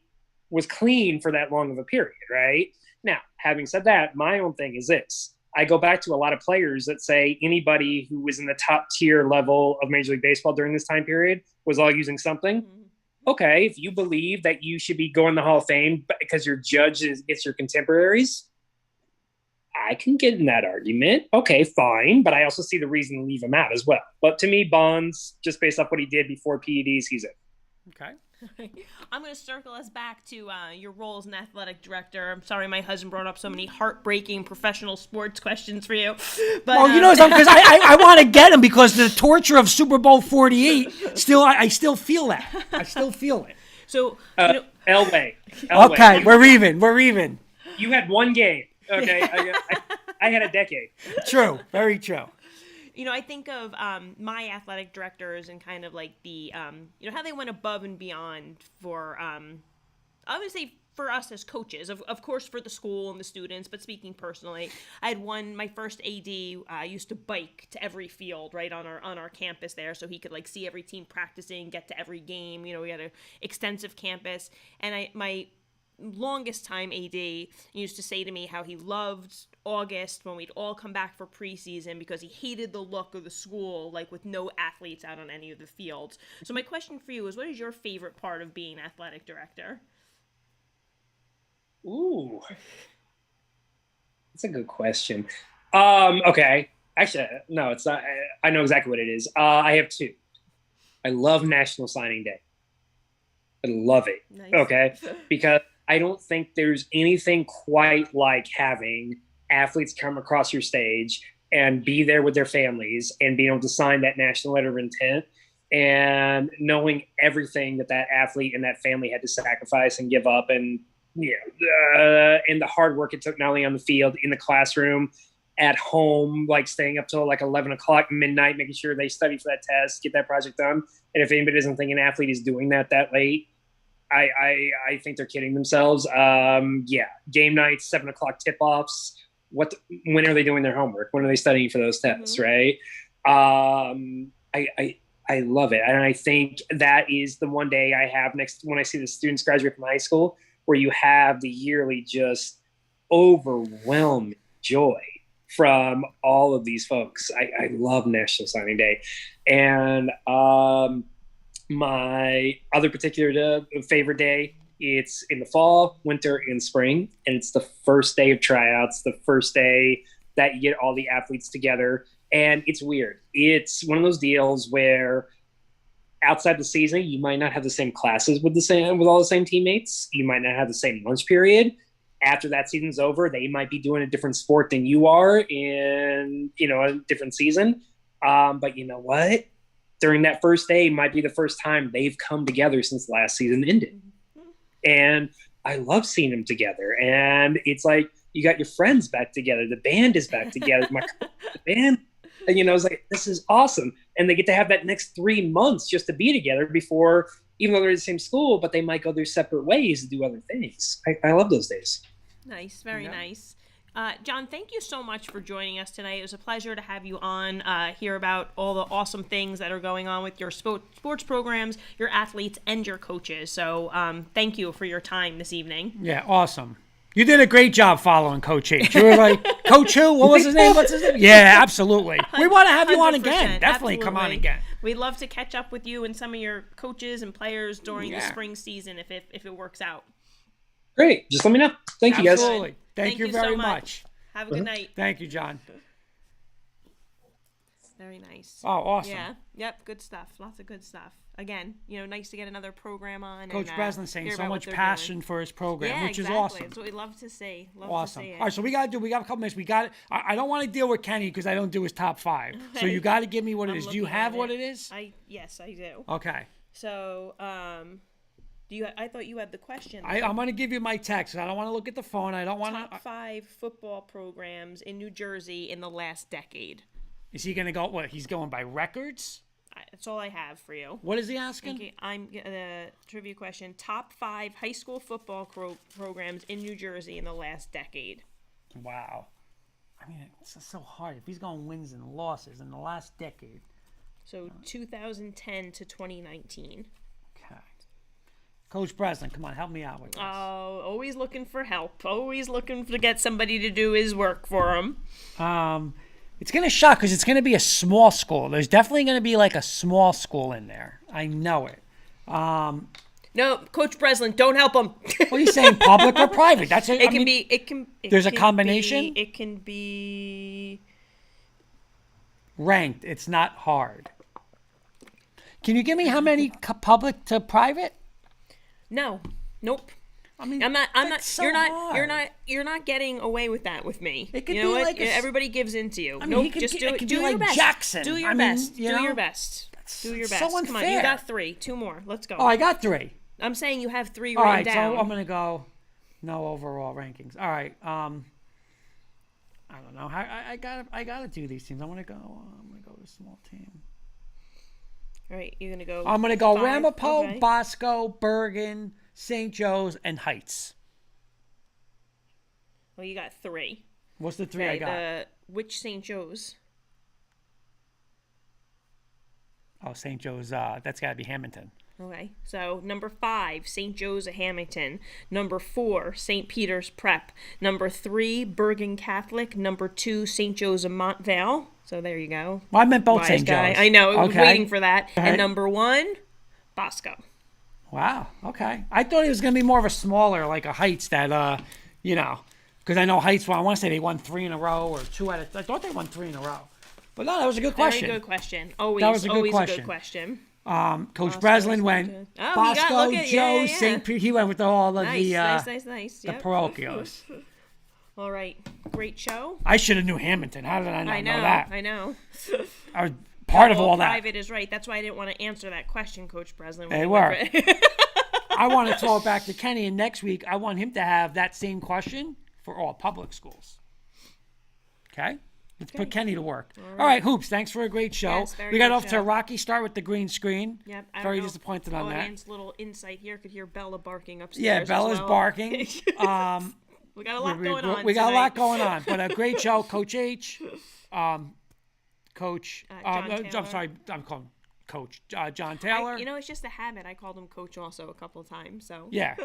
was clean for that long of a period, right? Now, having said that, my own thing is this. I go back to a lot of players that say anybody who was in the top tier level of Major League Baseball during this time period was all using something. Okay, if you believe that you should be going to the Hall of Fame because your judge is your contemporaries, I can get in that argument. Okay, fine. But I also see the reason to leave him out as well. But to me, Bonds, just based off what he did before PEDs, he's in. Okay. I'm going to circle us back to your role as an athletic director. I'm sorry my husband brought up so many heartbreaking professional sports questions for you. But, well, you know something, because I want to get him because the torture of Super Bowl 48, I still feel that. I still feel it. So, Elway. Okay, we're even. You had one game. Okay, I had a decade. True, very true. I think of my athletic directors and kind of like the, how they went above and beyond for I would say for us as coaches, of course for the school and the students, but speaking personally, I had my first AD used to bike to every field right on our campus there, so he could like see every team practicing, get to every game. You know, we had an extensive campus, and my longest time AD used to say to me how he loved August when we'd all come back for preseason because he hated the look of the school, like with no athletes out on any of the fields. So my question for you is, what is your favorite part of being athletic director? Ooh, that's a good question. Okay. Actually, no, it's not. I know exactly what it is. I have two. I love National Signing Day. I love it. Nice. Okay. Because I don't think there's anything quite like having athletes come across your stage and be there with their families and being able to sign that national letter of intent and knowing everything that athlete and that family had to sacrifice and give up, and and the hard work it took not only on the field, in the classroom, at home, like staying up till like 11 o'clock midnight, making sure they study for that test, get that project done. And if anybody doesn't think an athlete is doing that late, I think they're kidding themselves. Game nights, 7 o'clock tip-offs. When are they doing their homework? When are they studying for those tests, right? I love it. And I think that is the one day I have next when I see the students graduate from high school, where you have the yearly just overwhelming joy from all of these folks. I love National Signing Day. And my other particular favorite day, it's in the fall, winter, and spring, and it's the first day of tryouts, the first day that you get all the athletes together. And it's weird. It's one of those deals where outside the season, you might not have the same classes with all the same teammates. You might not have the same lunch period. After that season's over, they might be doing a different sport than you are in, a different season. But you know what? During that first day might be the first time they've come together since last season ended. And I love seeing them together. And it's like, you got your friends back together. The band is back together. My band, and it's like, this is awesome. And they get to have that next 3 months just to be together before, even though they're in the same school, but they might go their separate ways to do other things. I love those days. Nice. Very nice. John, thank you so much for joining us tonight. It was a pleasure to have you on, hear about all the awesome things that are going on with your sports programs, your athletes, and your coaches. So thank you for your time this evening. Yeah, awesome. You did a great job following Coach H. You were like, Coach who? What was his name? What's his name? Yeah, absolutely. We want to have you on again. Definitely come on again. We'd love to catch up with you and some of your coaches and players during the spring season if it works out. Great. Just let me know. Thank you, guys. Absolutely. Thank you very so much. Have a good night. Thank you, John. Very nice. Oh, awesome. Yeah. Yep. Good stuff. Lots of good stuff. Again, nice to get another program on. Coach and, Breslin saying hear so about much what they're passion doing. for his program, which exactly. is awesome. That's what we love to see. Awesome. To see it. All right, so we got a couple minutes. I don't want to deal with Kenny because I don't do his top 5. So you got to give me what it is. Do you have what it is? Yes, I do. Okay. So, I thought you had the question. I'm going to give you my text. I don't want to look at the phone. I don't want to. Top 5 football programs in New Jersey in the last decade. Is he going to go? What? He's going by records? That's all I have for you. What is he asking? Okay, I'm the trivia question. Top 5 high school football programs in New Jersey in the last decade. Wow. I mean, it's so hard. If he's going wins and losses in the last decade. So 2010 to 2019. Okay. Coach Breslin, come on, help me out with this. Oh, always looking for help. Always looking to get somebody to do his work for him. It's going to shock because it's going to be a small school. There's definitely going to be like a small school in there. I know it. No, Coach Breslin, don't help him. What are you saying, public or private? That's it. It can. There's a combination? It can be ranked. It's not hard. Can you give me how many public to private? No. Nope. I mean, I'm not. So You're not getting away with that with me. It could you know be what? like everybody gives in to you. I mean, nope. Just do it. Do your like best. Jackson. Do your best. Do your best. Do your best. So Come on, unfair. you got 3. 2 more. Let's go. Oh, I got 3. I'm saying you have 3 All written right, down. so I'm gonna go. No overall rankings. All right. I don't know. I gotta do these teams. I'm gonna go with a small team. All right, you're going to go. I'm going to go 5. Ramapo, Okay. Bosco, Bergen, St. Joe's, and Heights. Well, you got 3. What's the 3 I got? Which St. Joe's? Oh, St. Joe's. That's got to be Hamilton. Okay, so number 5, St. Joe's of Hamilton. Number 4, St. Peter's Prep. Number 3, Bergen Catholic. Number 2, St. Joe's of Montvale. So there you go. Well, I meant both Wise St. guy. Joe's. I know, I was Okay. waiting for that. Okay. And number 1, Bosco. Wow. Okay. I thought it was going to be more of a smaller, like a Heights that, because I know Heights, I want to say they won 3 in a row or 2 out of, I thought they won 3 in a row. But no, that was a good question. Very good question. Always, That was a good always question. a good question. Coach Breslin went Oh, Bosco, look at- Joe, yeah. St. Peter. He went with all of Nice, the nice. the Yep. parochials. All right, great show. I should have knew Hamilton. How did I not know that? I know. I was part of Well, all that. private is right. That's why I didn't want to answer that question, Coach Breslin. They were. I want to throw it back to Kenny, and next week I want him to have that same question for all public schools. Okay? Let's put Kenny to work. All right, Hoops, thanks for a great show. Yes, very We got good off to a show. rocky start with the green screen. Yep. I Very don't know. disappointed on that. Audience, little insight here. Could hear Bella barking upstairs. Yeah, as Bella's well. barking. We got a lot going on. We got a lot tonight. going on, but a great show. Coach H, Coach, John I'm Taylor. sorry, I'm calling Coach John Taylor. It's just a habit. I called him Coach also a couple of times. So Yeah,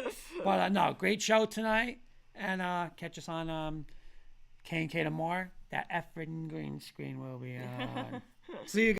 but no, great show tonight, and catch us on K&K tomorrow. That effing green screen will be on. See you guys.